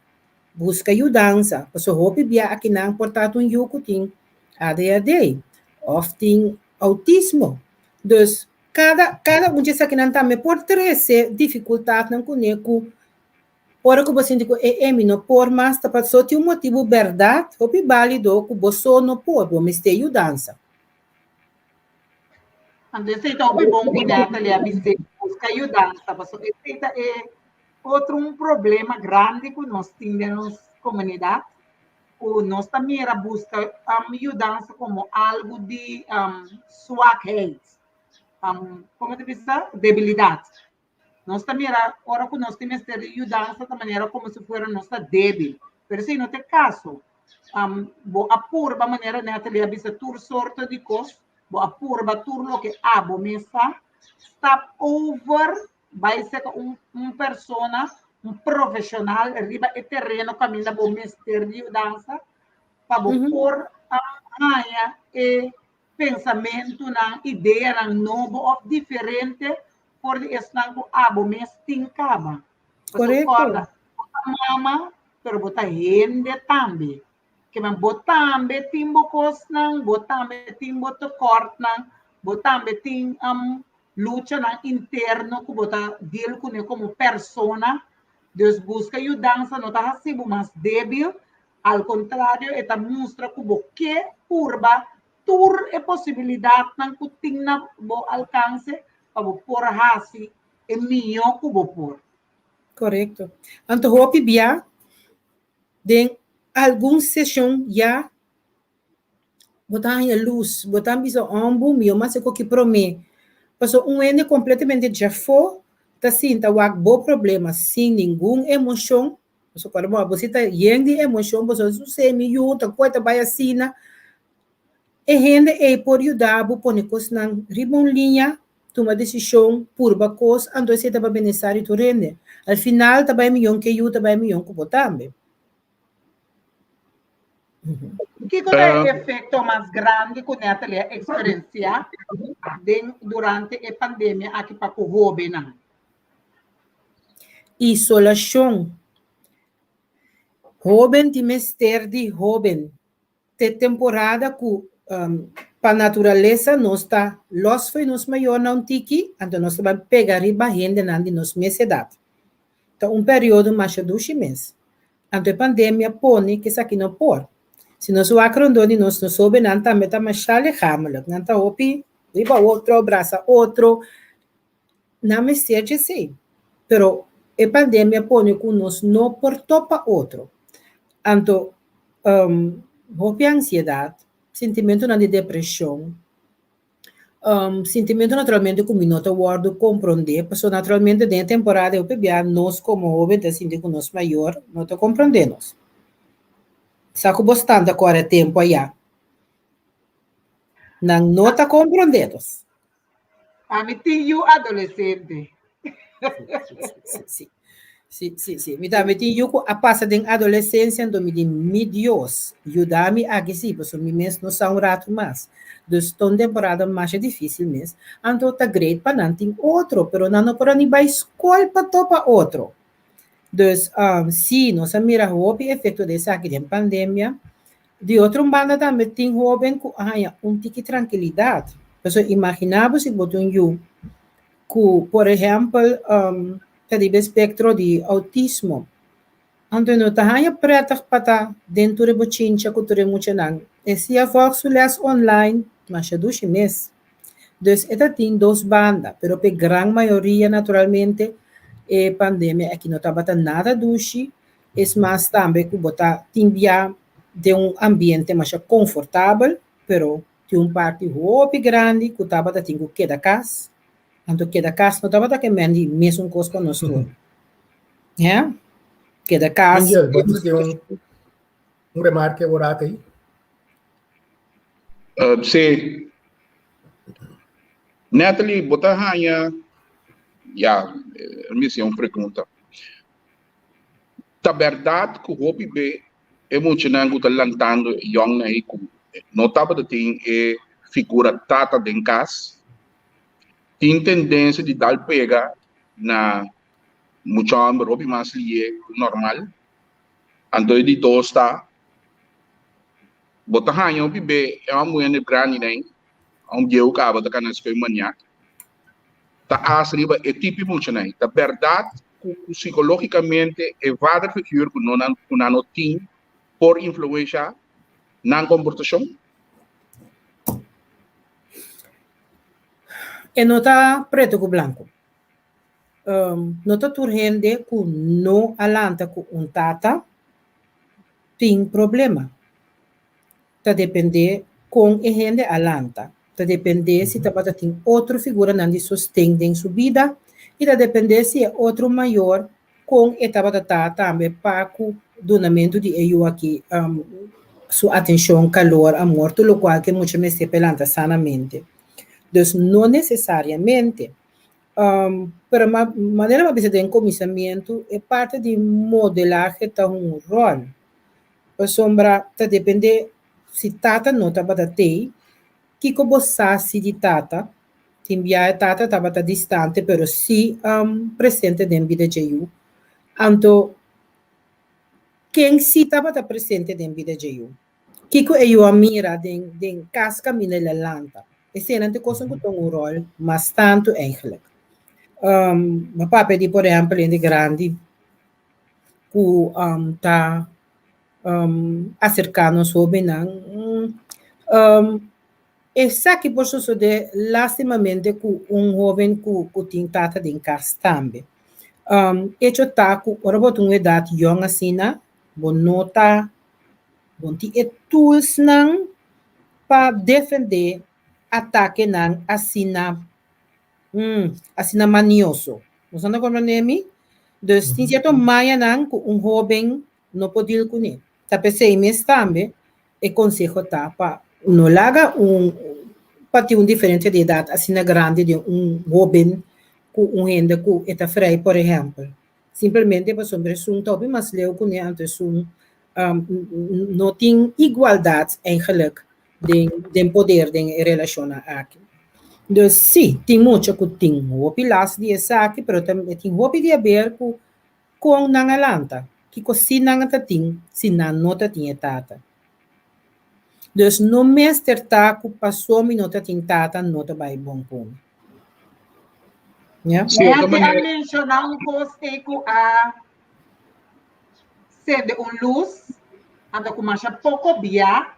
Busca ajudança, porque o hobby bia aqui não portanto um yuko tem ADHD, ou tem autismo. Então, cada um disso aqui não também pode ter dificuldade não conheço. Ora que você diz não por mas para só ter motivo verdade, o que válido que você não pode, mas tem ajudança. Então, é bom que dá ali a buscar ajudança, porque esse é outro problema grande que nós temos na comunidade. Nós também busca ajudança como algo de swaghead, como te diz, debilidade. Nós também ora que nós temos que ter ajudança da maneira como se fosse nossa débil. Mas se não tem caso, a purba maneira né ali avisa tur sorte de coisa, a purba turno que abo mesa step over vai ser persona, profissional arriba e terreno caminha bom mestre de ajudança para pôr a pensamento na ideia na novo ou diferente por estar com abo mes tincaba. Correto. Mama, pero bota rende também. Que man botambe timbo cosnan, botambe timbo to cortnan, botambe tim lucha na interno que bota deal com ele como persona. Deus busca ajudança, não está assim mais débil. Ao contrário, está mostra como que curva, tur é possibilidade não que tinha bo alcance para por hasi é melhor que por. Correto. Então, o PBA tem alguma sessão já botar a luz, botar bisa ombu, mas é o que promete. Porque ene completamente já foi, tá sim, tá o bom problema, sem nenhuma emoção. Porque quando você tá cheio de emoção, você me ajuda, coisa vai assim, e rende é por ajudar, por negócio na ribonlinha, toma decisão por bacos, então você tá bem necessário tu rende. Al final tá bem melhor que eu, tá bem melhor que botar também. O que é o efeito mais grande que a experiência durante a pandemia aqui para o jovem? Isolação. Jovem tem mestre de jovem. Tem temporada que para a natureza nós está los foi nos maior não tiki, então nós vamos pegar e barrende na de nos meses idade. Então período mais de 12 meses. Ante pandemia pone que isso aqui não por. Se nós o acrondoni, nós não soube não também tá mais chale hamlet, não tá opi, riba outro, abraça outro, não me seja assim. Pero a pandemia pone que nós não portou para outro. Anto, hopi ansiedade, sentimento de depressão, sentimento naturalmente que não está guardo compreender, porque naturalmente dentro da temporada eu peguei nós como jovens, assim, que nós maior, não está compreendendo. Saco bastante agora tempo aí. Não está compreendendo. A mim tinha adolescente. Sim. Me dá, me tinha a passa de adolescência, então me diz, meu Deus, ajuda-me a que sim, porque me mesmo não são um rato mais. Então, temporada mais difícil mesmo. Então, está great para não ter outro, mas não para nem vai escolher para topar outro. Então, se nós mira o efeito dessa aqui de pandemia, de outro banda também tem jovem com tique de tranquilidade. Então, imaginava se botou que, por exemplo, tem espectro de autismo. Então, não está preta para dentro de bochincha que tu muito não. E se a voz online, mas é do mês. Então, esta tem duas bandas, mas a grande maioria, naturalmente, a pandemia aqui não estava nada duche, é mais também que botar timbia de ambiente mais confortável, pero de parte roupa grande que estava tendo que da casa, então que da casa não estava que mesmo coisa para nós todos, yeah? Que da casa. Angel, vamos ter remarque agora aí. Sim. Natalie, botar hanya, me é uma pergunta. A verdade que o hobby B é muito não está lantando young aí com não estava de ter figura tata de casa, tem tendência de dar pega na muito hobby mais normal, então de dois está botar hanya hobby B é uma mulher grande nem dia que aba da canas que manhã tá asriba é tipo muito nem da verdade psicologicamente é várias figuras que não tem por influência na comportação. E não está preto com branco. Não está turrende que não alanta com tata tem problema. Está depender com a gente alanta. Está depender se está tem outra figura não de sustém em sua vida e está depender se é outro maior com a tata também para o donamento de eu aqui sua atenção, calor, amor, tudo o qual que muitas vezes se pelanta sanamente. Então, não necessariamente, para uma maneira de ter comissamento é parte de modelagem que um rol. Por sombra, está depender se tata não está para ter, que como se de tata, timbia tata estava distante, pero se presente dentro da vida de eu. Então, quem se estava presente dentro da vida de eu? Que eu mira den casca mina la lanta. Esse não tem coisa que tem rol, mas tanto eigenlijk. Meu papai de por exemplo em grande que tá acercando sobre não essa que por suceder lastimamente com jovem que tem tata de casa também. Hecho tá com ora botar uma idade young assim na bonota bonti e tools não para defender ataque não assina assina manioso. Você não compreende me? Então, tem certo maia não com jovem não pode ir com ele. Tá pensei mesmo também e conselho tá para não larga para ter diferente de idade assina grande de jovem com gente que está frei, por exemplo. Simplesmente para sobre assunto bem mais leu com ele antes não tem igualdade eigenlijk de poder de relação aqui. Então, sim, tem muito que tem o pilas de essa aqui, mas também tem o de ver com não alanta, que se não tem, se não tem tata. Então, no mestre tá que passou minuto tem tata, não tá bem bom com. Sim, Eu mencionar coisa que acende luz, anda começa pouco bia,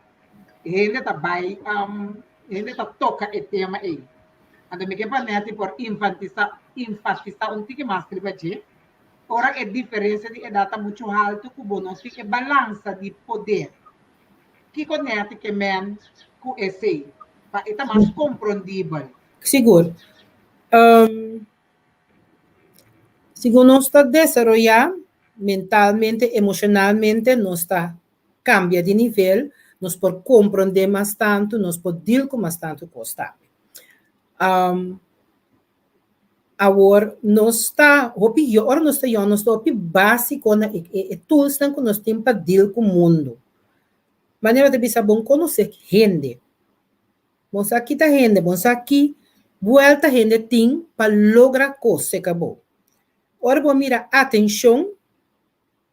ele tá vai, ele tá toca o tema aí. Anda me que panete por enfatizar tique mais que vai. Ora é diferença de data muito alto que o nós fica balança de poder. Que conecta que men com esse, para é mais compreendível. Seguro. Según nos está desarrollando mentalmente, emocionalmente, nos está cambia de nível, nos por compreender mais tanto, nos por deal com mais tanto costa. Agora, nós está, ora nós está básico na tools que nós temos para deal com o mundo. Maneira de pensar bom conhecer gente. Bom aqui tá gente, bom aqui volta gente tem para lograr coisa acabou. Ora bom mira atenção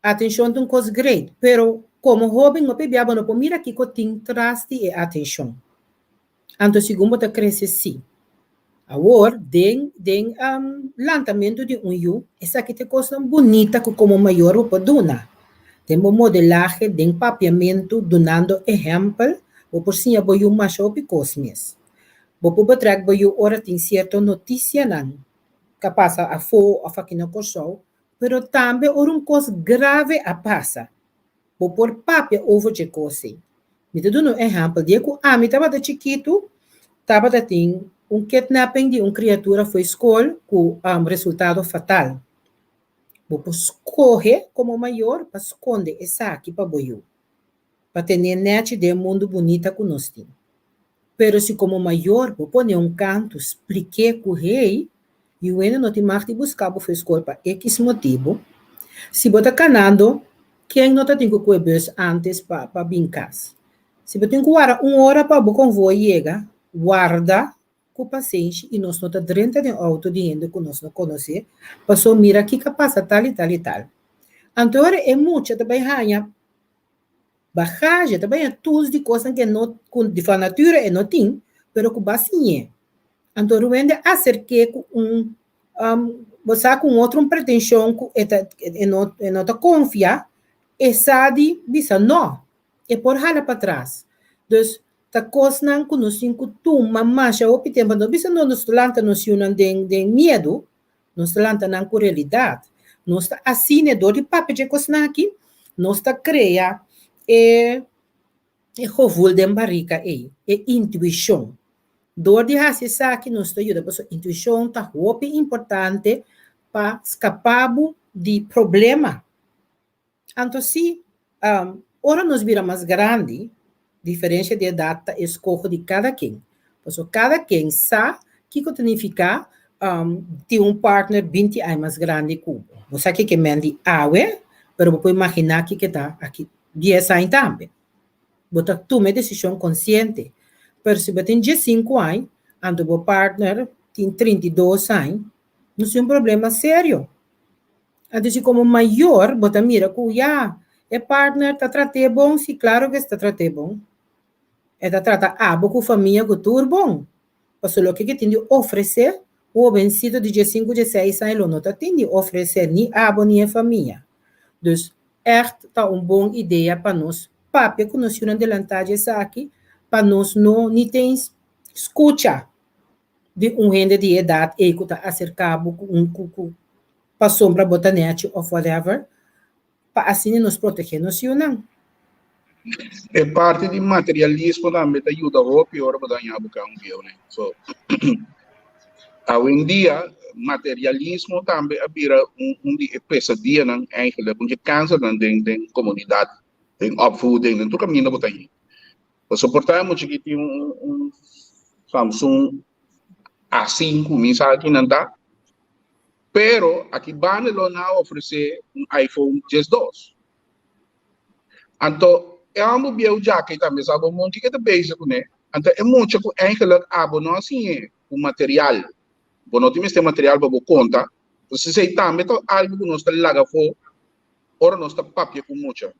é uma coisa great, pero como jovem não pebia bom não mira aqui que tem traste e atenção. Então segundo tá cresce sim. Agora, den lançamento de yu, essa aqui tem coisa bonita que como maior para donar. Temos modelagem, tem papiamento, donando exemplo, ou por cima vai o mais op cosmes. Vou por trás vai o hora tem certa notícia não, capaz a fo a faquina corso, pero também uma coisa grave a passa. Vou por papia over de coisa. Me dá um exemplo de que me estava de chiquito, estava de tem kidnapping de criatura foi escola com resultado fatal. Vou escolher como maior para esconder essa aqui para boiu. Para ter net de mundo bonita que nós temos. Pero se como maior, vou pôr canto, expliquei com o rei, e o eno não tem mais de buscar para escola para X motivo. Se você está canando, quem não tem que cuidar antes para brincar. Se você tem que guardar 1 hora para o convoy chegar, guarda com paciência e nós não está dentro de auto de gente que nós não conhecemos, passou mira aqui que passa tal e tal e tal. Então, é muito, também ganha bagagem, também é tools de coisas que não, de natura é não tem, pero que basinha. Então, eu acerquei com você com outra pretensão que não está confia, e sabe, diz não, é por hala para trás. Então, ta coisa não conhecem que tu, mamãe, já ouvi tempo, não bisa não nos lanta nos unan de medo, nos lanta não com realidade, nos ta assine dor de papel de coisa aqui, nos ta cria rovul de barriga intuição. Dor de raciocínio aqui nos ta ajuda, porque intuição ta muito importante para escapar de problema. Então, se ora nos vira mais grande, diferença de data escolha de cada quem. Porque cada quem sabe que significa ter partner 20 anos mais grande que o. Você sabe que mende awe, mas você imaginar que está aqui 10 anos também. Você toma decisão consciente. Mas se você tem 15 anos, e o partner tem 32 anos, não é problema sério. Então, se como maior, você mira que o partner está tratando bom, sim, claro que está tratando bom. Está tratando com a família que tudo bom. Porque o que tem de oferecer, o vencido de 15, 16 anos, não tem de oferecer nem nem a família. Então, é uma boa ideia para nós, papi, que nós temos delantagem aqui, para nós não tem escuta de gente de idade que está acercado com para sombra botanete ou whatever, para assim nos proteger, nós não. É parte de materialismo também te ajuda a pior para ganhar né? So, hoje em dia, materialismo também vira pesadelo, né? Eigenlijk, porque cansa na comunidade, tem opvoeding, tem tudo caminho para aí. Para suportar muito que tem Samsung A5, mensagem aqui não dá, pero aqui van a oferecer iPhone 12. Então, é um bem já que também sabe um monte que é basic, né? Então, é muito que eigenlijk não assim o material. Bom, não tem este material para você conta. Você sei também algo que nós está lá fora, ora nós está papel com muito.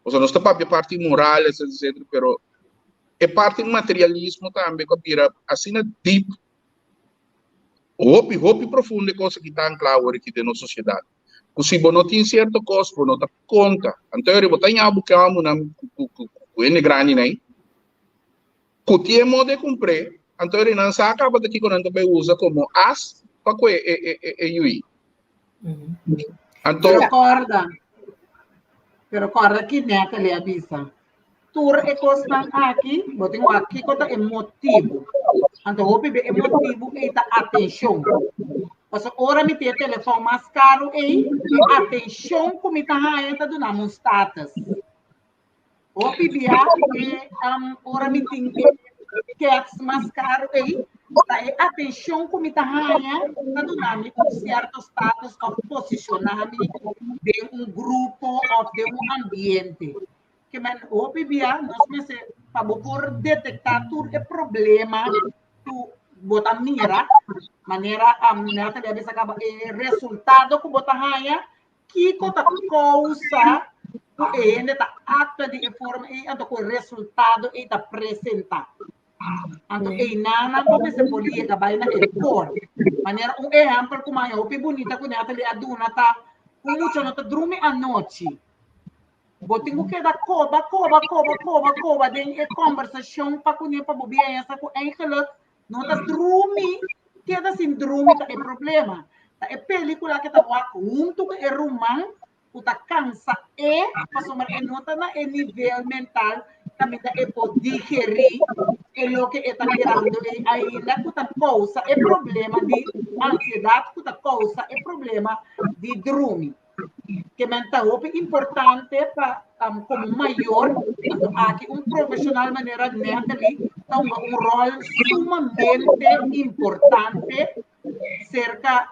Ou seja, nós está papel parte moral, etc. Pero é parte materialismo também que vira assim deep, hope profundo coisa que está claro aqui na sociedade. Se você não tem certo custo, não dá conta. Então, eu vou ter buscar uma grande, né? Que tem modo de comprar. Então, ele não se acaba daqui quando a gente usa como as para que UI. Então, Pero corda que neta lhe avisa. Tur e constant aqui, botinho aqui conta é motivo. Então, o PB é motivo e tá atenção. Parce ora mi tem telefone mais caro e atenção como está ainda do namo status. O PB é ora mi tem que mais caro e tá atenção como está ainda do namo certo status of posicionamento de grupo ou de ambiente. Que men o PB nós me se para por detectar tudo é problema tu botar mira maneira neta deve acabar resultado que botar raia que conta causa o ainda tá acta de forma e então o resultado e tá apresentar então e nana como se podia acabar na cor maneira exemplo como eu que bonita que neta ali aduna tá com muito não tá dorme à noite botinho que da coba de conversação para com para bobia essa com aquela não tá dorme que da síndrome tá é problema tá é película que tá junto com o romance o tá cansa e passou é nota na é nível mental também tá é pode digerir é lo que está mirando e ainda que tá causa é problema de ansiedade que tá causa é problema de dormir que mental é importante para como maior aqui profissional maneira neta ali então rol sumamente importante cerca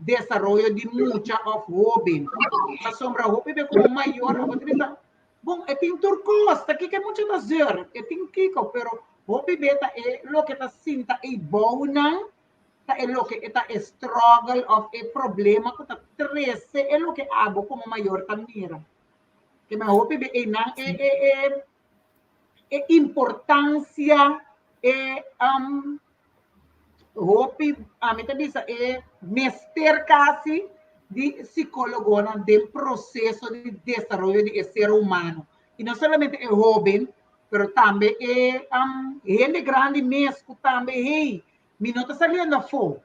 desarrollo de mucha of hobby a sombra hobby é como maior bom é pintor costa que muito fazer é tem kiko pero hobby beta é lo que tá sinta é bom não é lo que está struggle of a problema que está trece é lo que abo como maior também que me hobby é não é importância é hobby a mim também é mestre quase de psicólogo do processo de desenvolvimento de ser humano e não somente é hobby, mas também é ele grande mesmo também me não está saindo a fora.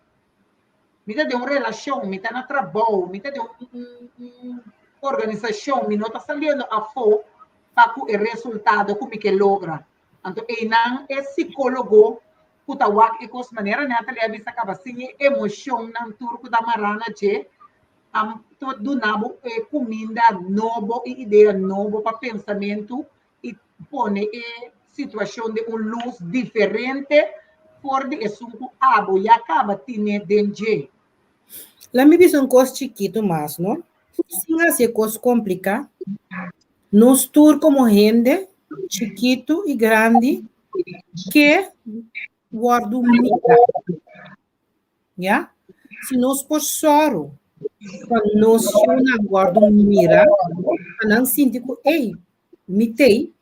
Me está de uma relação, me está na trabalho, me está de uma organização, me não está saindo a fora para o resultado como que logra. Então, não é psicólogo que está aqui com as maneiras, né? A vista acaba assim, emoção na turco da marana de do nabo comida novo e ideia novo para pensamento e põe situação de uma luz diferente por de assunto abo e acaba tendo danger. Lá me diz coisa chiquito mais, não? Se assim coisa complicada, nós tur como gente chiquito e grande que guarda mira, já? Se nós por soro, quando nós não guarda mira, não sente que ei, mitei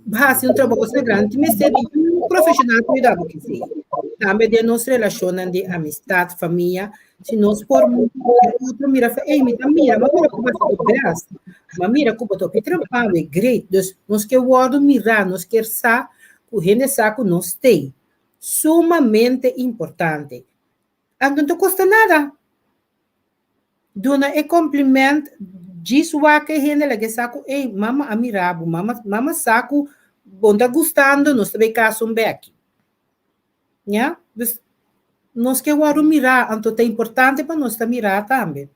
base um trabalho grande, mas é um profissional cuidado que sim. Também de nossa relação de amizade, família, se nós por outro mira, ei, mira, mas mira como você braço, mas mira como você trampado, é great. Então, nós que guardo mirar, nós quer sa, o gente saco nós tem, sumamente importante. Não custa nada. Dona é complemento diz o que gente lá que saco, ei, mama amirabo, mama saco, bom tá gostando, nós também caso um beck. Já? Nós que o mirar, então é importante para nós mirar também.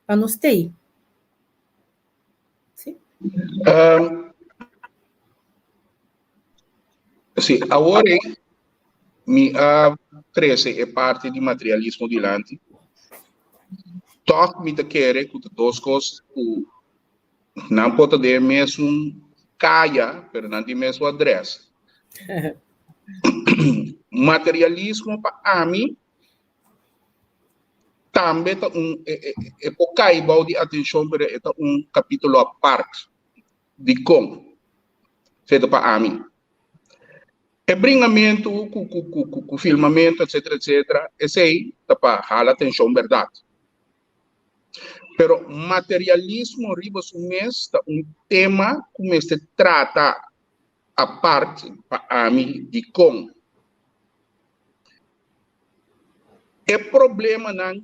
Para nós ter. Sim? Sim, agora a 13 é parte de materialismo dilante. Toch me te querer que duas coisas não pode ter mesmo caia, mas não tem mesmo adresse. Materialismo para mim também é pouca de atenção para um capítulo à parte de como feito para mim. E bringamento, com filmamento, etc. Esse aí, tá para hala atenção, verdade. Pero materialismo ribas um mês, um tema como este trata a parte para mim de com. É problema não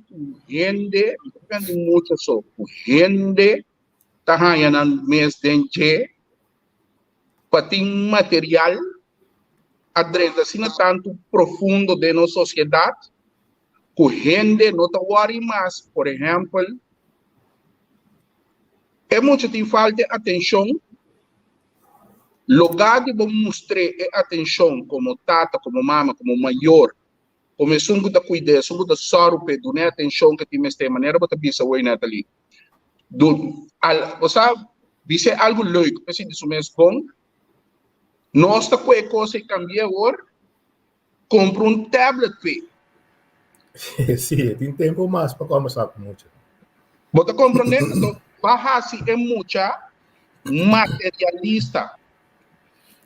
gente, depende muito só, gente tá ganhando mês de para ter material adresa assim tanto profundo de nossa sociedade, que gente não tá worry mais, por exemplo, é muito tem falta de atenção. Lugar de mostrar atenção como tata, como mama, como maior, como sungo da cuidar, sungo da sorte, do né atenção que tem esta maneira, bota bisa oi Natalie. Você bisa algo leuk, assim disso mesmo bom. Nós tá com a coisa que cambia agora, compra tablet pe. Sí, tem tempo mais para conversar com muito. Bota compreender? Então, barra-se é muita materialista.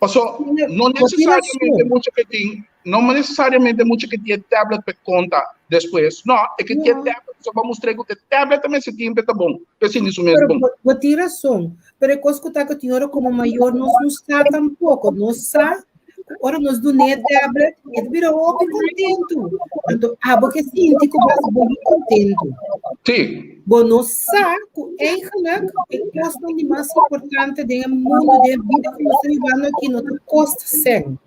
Então, não necessariamente muito que tem, não necessariamente muito que tem tablet para conta depois. Não, é que tem tablet, só vamos mostrar que tablet também se tem tá bom. Assim isso mesmo bom. Vou ter razão. Pero coisa que tá que tinha como maior nós não está tampouco, nós está ora nos do net tablet e virou open contento. Então, porque sim, tipo bom contento. Sim. Bom, nós saco eigenlijk é coisa de mais importante do mundo de vida que nós vivendo aqui no costa sem.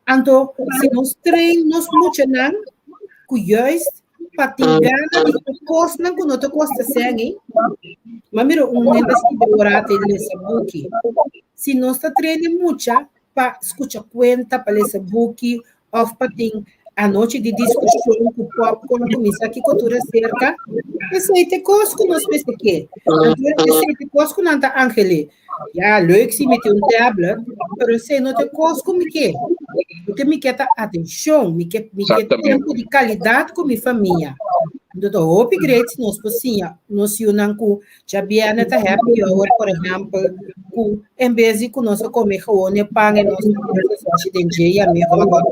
Então, se nós treinamos muito não, que juist patigana de costa não que não costa sem, mas miro momento assim de orar te ler book. Se nós está treinando muito para escutar conta, para ler book, ou para ter a noite de discussão com o povo, quando começa aqui cultura cerca, esse aí tem coisa que nós pensamos que esse aí tem coisa que não está angele. Já, leuk se meter tablet, mas esse não tem coisa como que porque me quer atenção, me quer tempo de qualidade com minha família. Então, o upgrade nós possíamos, nós unam com já bem tá happy hour, por exemplo, com em vez de nós comer o ne pão e nós se tem dia me agora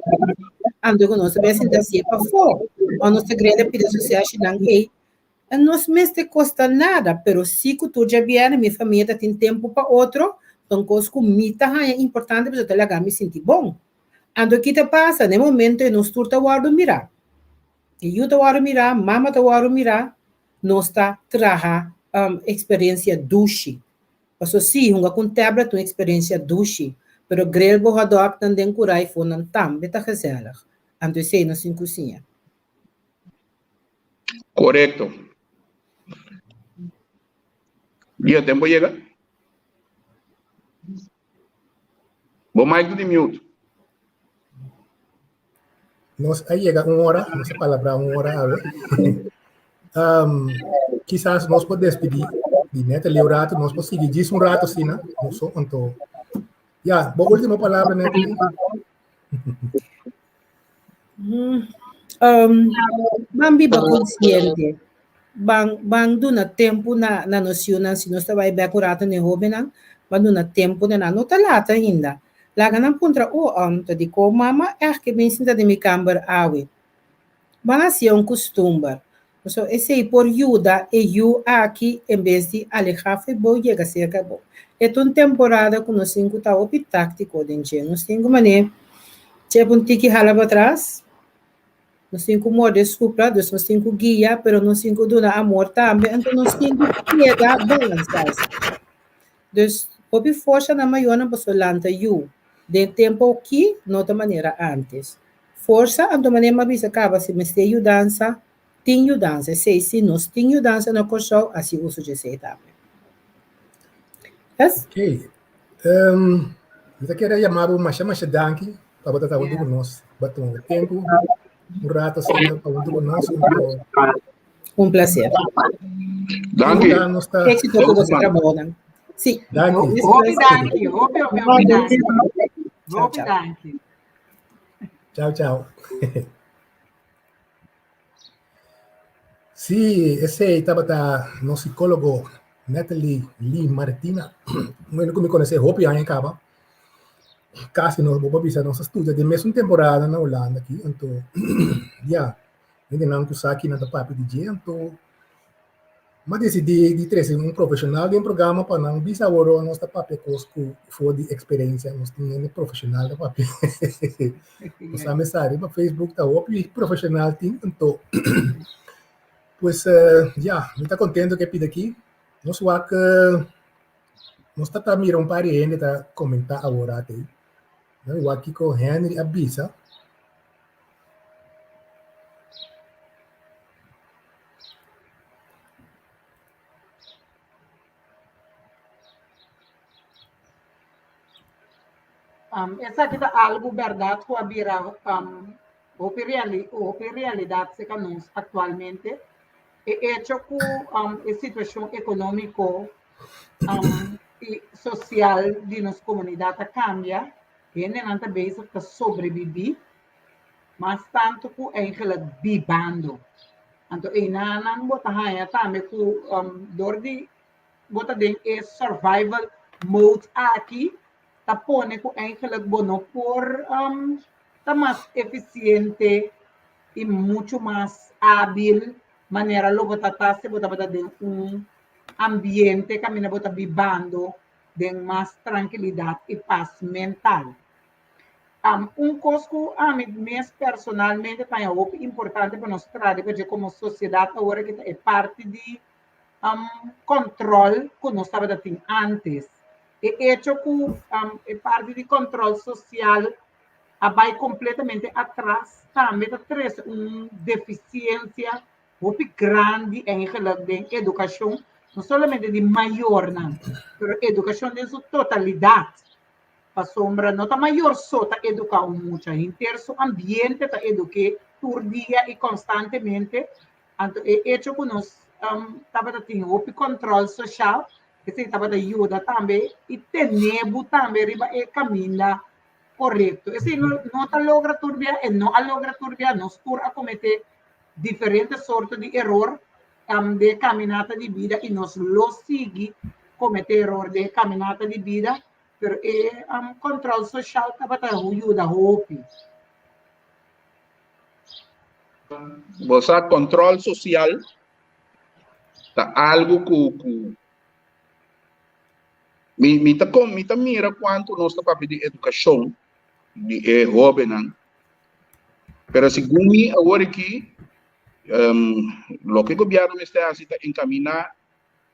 ando com nós bem se assim para fora. A nossa grande pede social não é nós mesmo te custa nada, pero se que tu já bem minha família tem tempo para outro, então coisa comida é importante para eu te me sentir bom. Ando que te passa, no momento eu não estou te guardo mirar. E eu te guardo mirar, mama te guardo mirar, não está traja experiência duche. Porque sim, com tablet uma experiência duche, pero grel bo hadok tan den kurai fonan tam, beta gezellig. Ando sei na sin cozinha. Correcto. E o tempo chega? Bom, Mike, de mute. Aí chega uma hora, não sei palavra, uma hora, a ver. Quizás nós podemos despedir de Natalie um rato, nós podemos seguir disso um rato, assim, né? Não sou quanto. Já, boa última palavra, Natalie. Bambi ba consciente. Bang do na tempo na noção, se nós vai bem curado ne hobenan, bang do na tempo na não tá lá ainda. Laga não contra o to di ko mama que bem sinta de mi camber awe. Bana se costume. So esse por ajuda e eu aqui em vez de alejar foi bom chega cerca bom. É uma temporada com nós cinco tá op tático dentro. Nós cinco mané. Tipo um tique hala para trás. Nós cinco modos supra, nós cinco guia, pero nós cinco dona amor também, então nós cinco chega balance. Dus op força na maior na pasolanta you. De tempo aqui, não da maneira antes. Força, a da maneira mais acaba se me esteio dança, tinho dança, se nós tinho dança no corso, assim uso de sei também. Yes? Ok. Eu queria chamar o Masha Danki para botar o do nós, bater um tempo, um rato assim para o do nós. Um prazer. Danke. Éxito com você trabalho. Sim. Danke. Tchau, tchau. Sí, ese estaba no psicólogo Natalie Lee Martina. Bueno, que me conoce, Hopi, ahí acaba. Kasi no, bobabisa no sa studio de mesma temporada na Holanda aqui, então, yeah, hindi nang kusaki na papi DJ, então, mas di três um profissional de um programa para não bisa woro nós da papi cosco for de experiência nós tinha de profissional da papi. Nós a mensagem para Facebook tá op e profissional tem, então, pues, yeah, me tá contento que pide aqui, nós wak, nós tá mira par de gente tá comentar agora aí. Eu aqui com Henry Abisa. Essa aqui é algo verdade que abrirá a realidade que nós atualmente é hecho com a situação econômica e social de nossa comunidade cambia. Gente não está bem para sobreviver, mas tanto que eigenlijk vivendo. Então, não bota raia também com dor de bota de survival mode aqui, tá pone que eigenlijk bono por tá mais eficiente e muito mais hábil maneira logo tá se bota de ambiente que mina bota vivendo de mais tranquilidade e paz mental. Coisa que personalmente é importante para nós trazer, porque como sociedade agora que é parte de controle que nós estávamos tendo antes. E hecho que é parte de controle social vai completamente atrás, também traz uma deficiência muito grande em relação à educação, não somente de maior, mas educação de sua totalidade. A sombra não está maior só está educando muito, em terço ambiente está educando por dia e constantemente. Então, é hecho que nós estamos tendo o controle social, que se estava ajuda também, e tenemos também o caminho correto. E se não está logra turbia, e não logra turbia, nós por cometer diferentes sortes de erro de caminhada de vida, e nós lo seguimos cometer erro de caminhada de vida, pero controle social estava ajuda hope. Você controle social tá algo que me tá mira quanto nós tá para de educação de jovem, não. Pero segundo mim agora aqui lo que o governo está a encaminar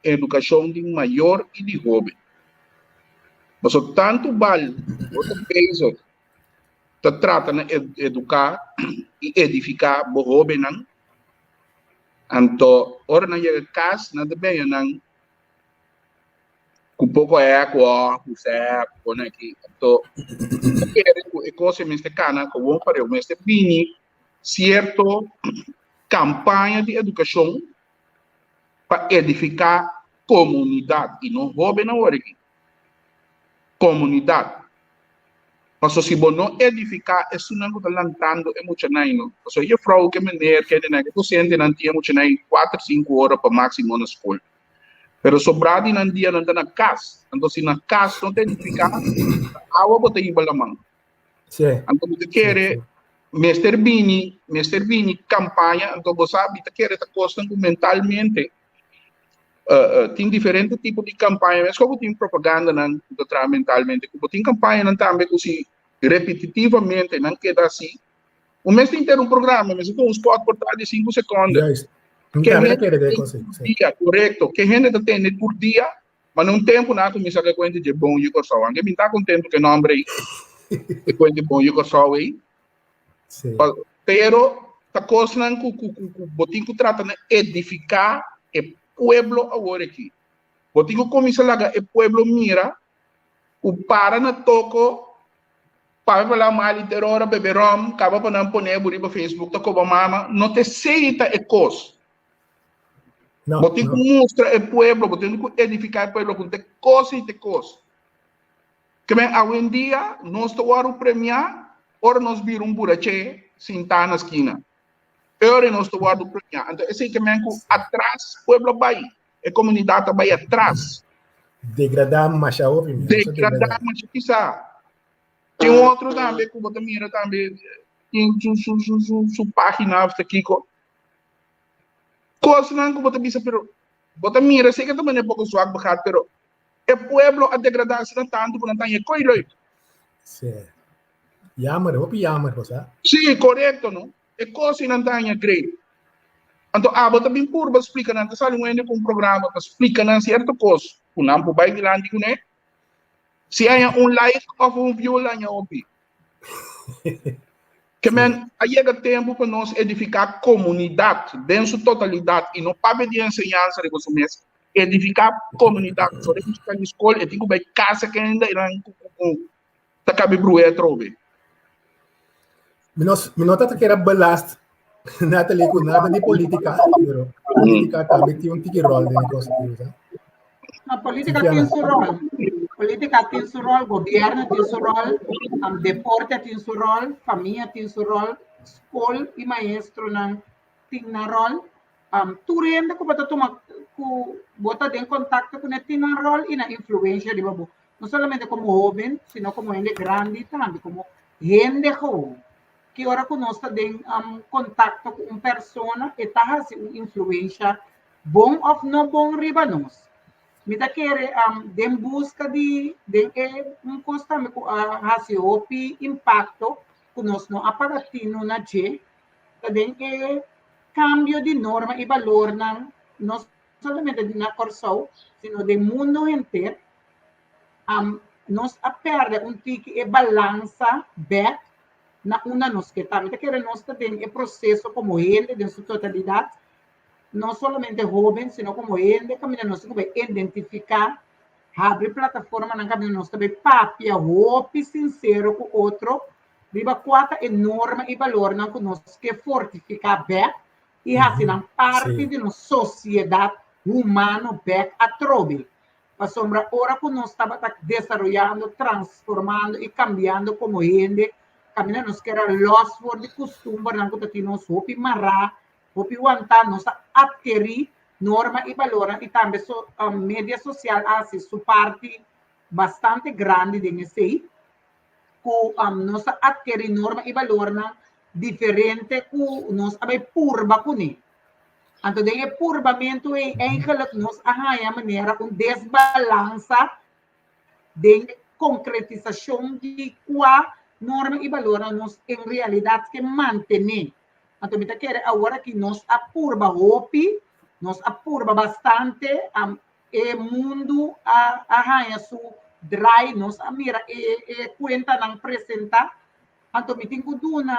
a educação de maior e de jovem. Mas tanto vale outro peso que trata de educar e edificar o jovem, não. Então, ora na chega casa, na também não. Com pouco eco, com certo, né? Que então, é coisa neste canal que vamos para o mês de junho, certo campanha de educação para edificar comunidade e não jovem na hora aqui. Comunidade. Mas se você não edificar, isso não está lançando emocional. Então, eu falo que maneira que o docente não tinha emocional 4, 5 horas para máximo na escola. Mas sobrado não dia não está na casa. Então, se na casa não tem edificar, a água bota em balamang. Então, você quer Mr. Bini, campanha, então você sabe que quer estar costando mentalmente. Tem diferentes tipos de campanha, mas como tem propaganda não mentalmente, como tem campanha não também que repetitivamente não queda assim. O mês inteiro um programa, mas com um spot por trás de 5 segundos. Que dia, correto, que a gente tem por dia, mas num tempo não começa a conta de bom e coisa. Alguém me está contente que não abre de conta de bom e coisa aí. Pero a coisa não que botinho que trata de edificar o pueblo agora aqui. Botinho começa a o pueblo mira, o para na toco, para falar mal de terror, beber rum, acaba para não pôr no Facebook, tá como mama, não te aceita a coisa. Botinho mostra o pueblo, botinho edificar o pueblo com te coisa e te coisa. Que bem, hoje em dia, nós estamos premiar, ora nós viramos burache, sentar na esquina. Ora nós estamos premiar. Então, esse que bem, atrás, o pueblo vai, a comunidade vai atrás. Degradar mais a outra. Degradar mais quizá. Tem outro também que você mira também em sua página aqui coisa não que você pensa pero você mira sei que também é pouco suave baixar pero o pueblo a degradar-se tanto por não ter coisa. Sim. Jammer, hoop jammer was dat? Sim, correto, não? É coisa não tem great. Então, você bem por você explica não, você sabe com um programa que explica não certo coisa, o não por baixo lá digo né? Se há like ou view lá em opi. Que men, aí chega tempo para nós edificar a comunidade, dentro sua totalidade, e não para de ensinança de você mesmo, edificar a comunidade. Só que a gente está na escola, e tem que ver casa que ainda irá tá cabe brué trove. Me nota que era belast, nada ali com nada de política, pero política também tem tiki rol de negócio, tá? A política tem seu rol. Política tem seu rol, governo tem seu rol, deporte tem seu rol, família tem seu rol, escola e maestro não tem na rol. Tu rende que você toma, bota em contato com ele na rol e na influência de babu. Não somente como jovem, sino como gente grande também, como gente jovem. Que ora que nós tem contato com uma pessoa e está fazendo influência bom ou não bom riba nós. Me da querer em busca de coisa fazer o impacto que nós não apagatino na G, também é cambio de norma e valor não somente na Corsão, sino do mundo inteiro. Nós perde tique e balança back na una nos que também querer nós também é processo como ele de sua totalidade. Não somente jovem, sino como ele, caminho nós também identificar, abrir plataforma na caminho nós também papia, hope sincero com outro, riba quatro enorme e valor não que nós que fortificar bem e assim na parte de nossa sociedade humana bem a trove. A sombra ora que nós estava desenvolvendo, transformando e cambiando como ele, caminho nós que era lost for de costume, não que temos nós hope marrar Hopi wanta nós adquirir norma e valor e também a mídia social assim sua parte bastante grande de nesse com nós adquirir norma e valor diferente com nós abe purba com ele. Então daí purbamento é eigenlijk nós a maneira desbalança de concretização de qual norma e valor nós em realidade que manter. Então, me quer agora que nós apurba hopi, nós apurba bastante o mundo arranha su dry, nós mira e conta não apresenta. Então, me tenho duna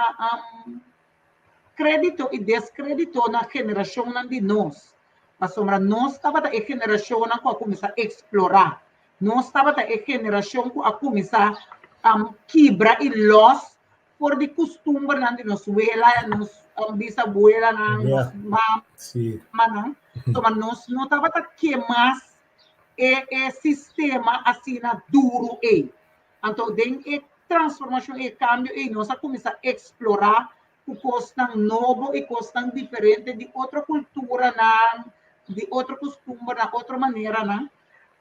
crédito e descrédito na geração de nós. A sombra nós estava a geração que a começar a explorar. Nós estava a geração que a começar a quebrar e los por de costume de nossa abuela, nossa bisabuela, nossa mama, então nós não estava a queimar o sistema assim duro então tem transformação e cambio e nós começar a explorar o coisa novo e coisa diferente de outra cultura de outra costume, de outra maneira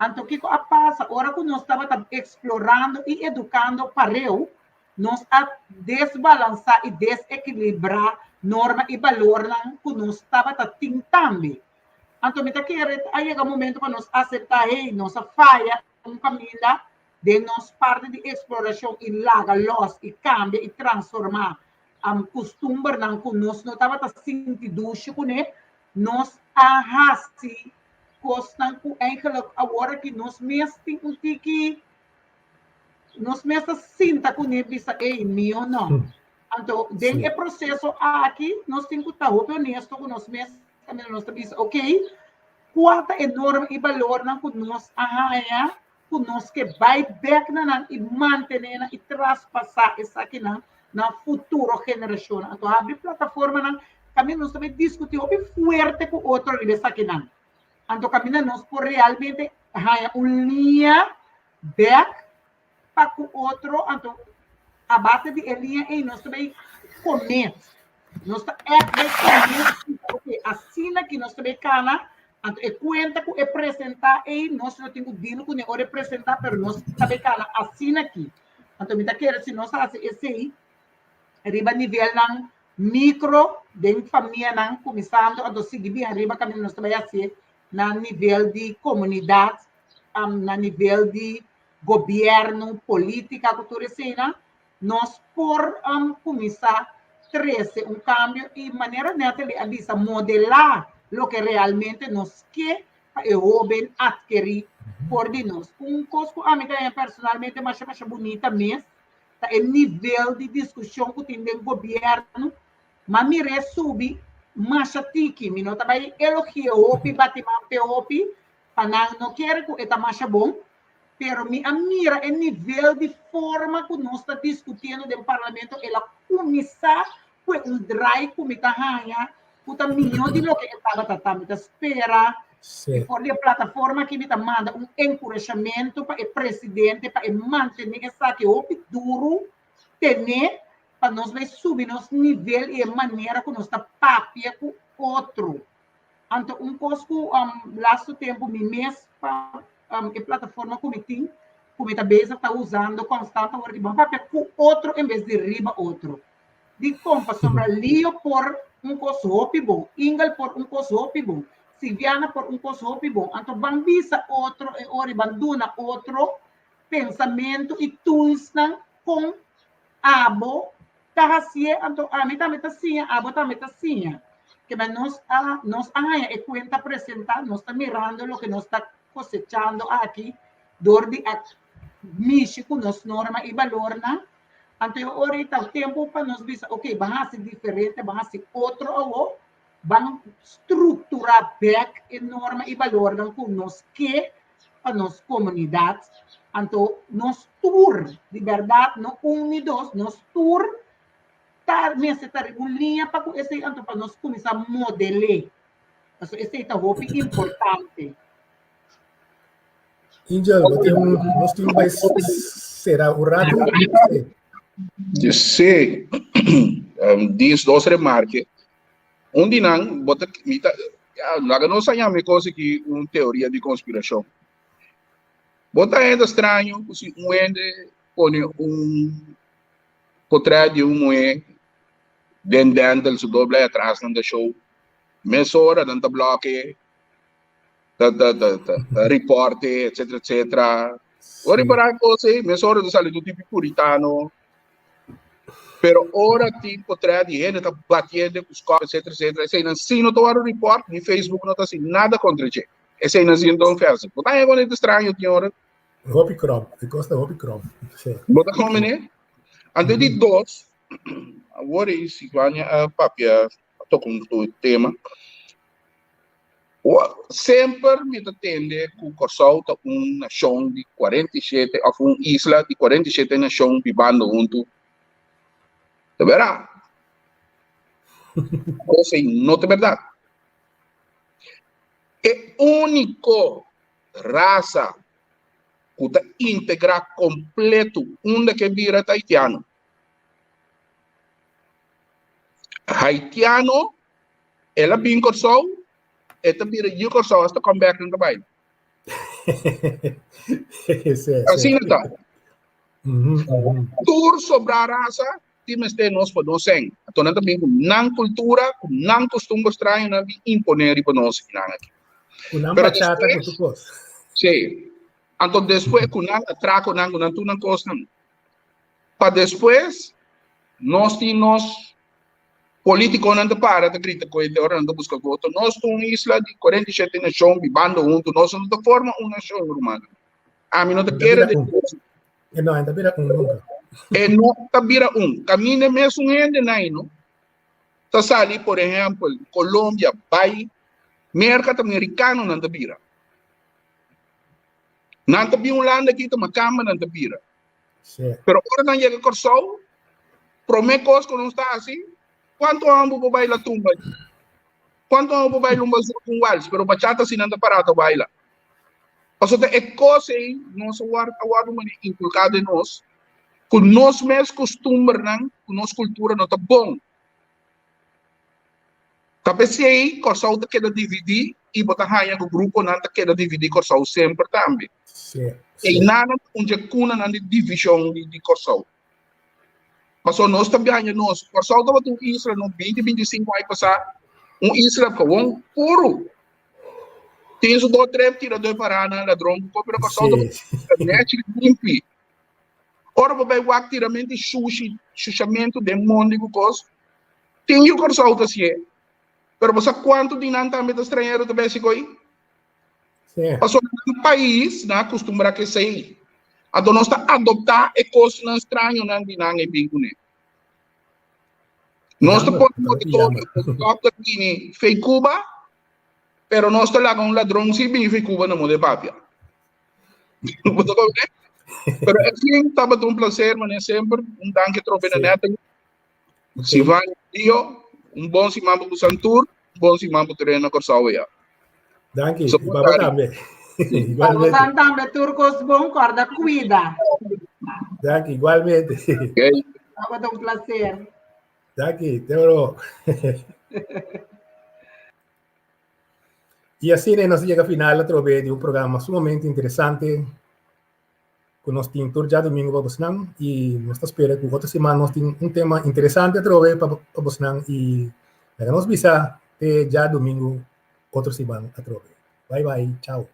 então o que passa agora que nós estava explorando e educando para eu nós a desbalançar e desequilibrar norma e valor que nós estava tentando. Então, me quer aí é o momento para nós aceitar nossa falha, uma família de nossa parte de exploração e laga, los e cambia e transformar costume que nós não estava sentindo com ele, nós arrasti coisa que eigenlijk agora que nós mesmos temos que nós mesmos sinta com ele bisa meu não. Então, dentro do processo aqui, nós temos que estar honesto com nós mesmos, nós temos ok, quanto enorme e valor que nós arranha, que nós que vai back e manter e traspassar isso aqui na futura geração. Então, abrir plataforma, também nós também discutir forte com outro nível aqui Então, caminho nós por realmente arranha linha back para o outro, então, a base de linha e nós também comemos. Nós assim que nós também cana, então, conta com apresentar e nós não temos dino com o representar, mas nós também cana assim aqui. Então, me quer se nós fazemos esse aí, arriba nível ng micro, de família ng começando a seguir bem arriba caminho nós também assim, na nível de comunidade, na nível de governo, política, cultura, nós por começar trazer cambio e maneira neta de avisa modelar o que realmente nós quer jovem adquirir por de nós. Coisa que a mim personalmente mais bonita mesmo, é o nível de discussão que tem no governo, mas me resube mais tiki, me não também elogia o batimento opi, para não quero que está mais bom, pero me mira o nível de forma que nós está discutindo no parlamento, ela começar com drive que me está ganhando, que tá melhor de lo que estava tratando, espera. Sim. Por a plataforma que me manda encorajamento para o presidente, para manter essa que o duro, ter, para nós vai subir nosso nível e a maneira que nós está papia com outro. Então, coisa que lasto tempo, me mesmo, para a plataforma que me está usando constantemente, papia com outro em vez de riba outro. De compra sobre lío por coisa bom, Ingel por coisa bom. Silviana por coisa bom. Então, bambisa outro, e ori banduna outro pensamento e tools com abo, tá assim, então, a mim também tá assim, abo também tá assim. Que nós e conta apresentar, nós está mirando o que nós está cosechando aqui, dor de México, nos norma e valor, então, ahorita o tempo para nós dizer, ok, vão a ser diferente, vão a ser outro, vão estruturar back em norma e valor com nós que a nossa comunidade. Então, nós tour, de verdade, não unidos, nós tour, necessitar uma linha para nós começar a modelar. Então, esse é o importante. Angel, nós temos mais será o rádio? Eu sei, diz duas remarcas. Não, bota, não sabemos coisa que uma teoria de conspiração. Bota ainda estranho, se um ende põe portrait de mulher dentro do doble atrás do show, mesora dentro do bloque, reporte, etc. Ora para você, mesora do sali do tipo puritano. Pero ora tipo portrait de ele tá batendo com os copos, etc. Esse não se não toar o report no Facebook não tá assim nada contra ele. Esse não se não faz. Bota aí quando é estranho que ora. Hobby crop, eu gosto de hobby crop. Bota como né? Antes de dois, agora se vai a papia, tô com o tema. Sempre me atende que o Corsol é uma nação de 47, ou uma isla de 47 nações vivendo junto. De verdade. Ou seja, não é verdade. É a única raça que está integrada completo onde que vira haitiano. Haitiano, ela vem Corsol, ela vira o Corsol, hasta come back no trabalho. Assim não está. Tudo sobre a raça, temos que nós para nós sem. Então, também com não cultura, com não costume estranho, não imponer para nós aqui. Com não bachata, com tu coisa. Sim. Então, depois, com não atraco, não tu não costa. Para depois, nós temos políticos não para de gritar com ele, não busca voto. Nós somos uma isla de 47 nações, vivendo juntos, nós não formamos uma nação romana. A mim não te quer de não, ainda vira nunca. E não está vira caminho mesmo ainda não. Está sali, por exemplo, Colômbia, vai, mercado americano não está vira. Não está vira lado aqui, está uma cama não está vira. Pero agora não chega Corsol, promete coisas que não está assim. Quanto amo para bailar tumba? Quanto amo para bailar um bazooka com wals? Pero bachata se não está parado a bailar. Ou é coisa aí, nós guardamos inculcado em nós, que nós mesmos costumes, que nossa cultura não está bom. Talvez aí, Corsol quer dividir, e botar raia com o grupo não tá querendo dividir Corsau sempre também. Sim, E sim. nada onde cuna na divisão de Corsau. Mas nós também nós Corsau estava um Israel no 20-25 vai passar Israel com puro. Tem os dois três tiradores para na ladrão, pero Corsau Sim. estava net limpo. Ora vai o atiramento chuchamento de mundo com coisa. Tem o Corsau assim. Pero você quanto de não também estrangeiro também se coi? Sim. Passou no país, na costuma que sei. A dona está adoptar e coisa não estranho não de não é bingo né. Nós Pijama, podemos pijama. todo aqui em Cuba, pero nós está lá com ladrão se bem em Cuba não muda papia. Pero assim estava um prazer, mas sempre danke trope na Sim. neta. Se vai dia bom simambo do Santur, bom simambo treino Corsau ya. Danke, So, Ibaba sorry. também. Para Igualmente. você também, Turcos bom, corda, cuida. Danke, igualmente. Okay? Estava um prazer. Danke, Teoro. Y así nos llega al final a través de un programa sumamente interesante con nos tintor ya domingo para Bosnan y nos espera que otra semana nos tiene un tema interesante a través para Bosnan y nos visa de ya domingo otra semana a través. Bye bye, chao.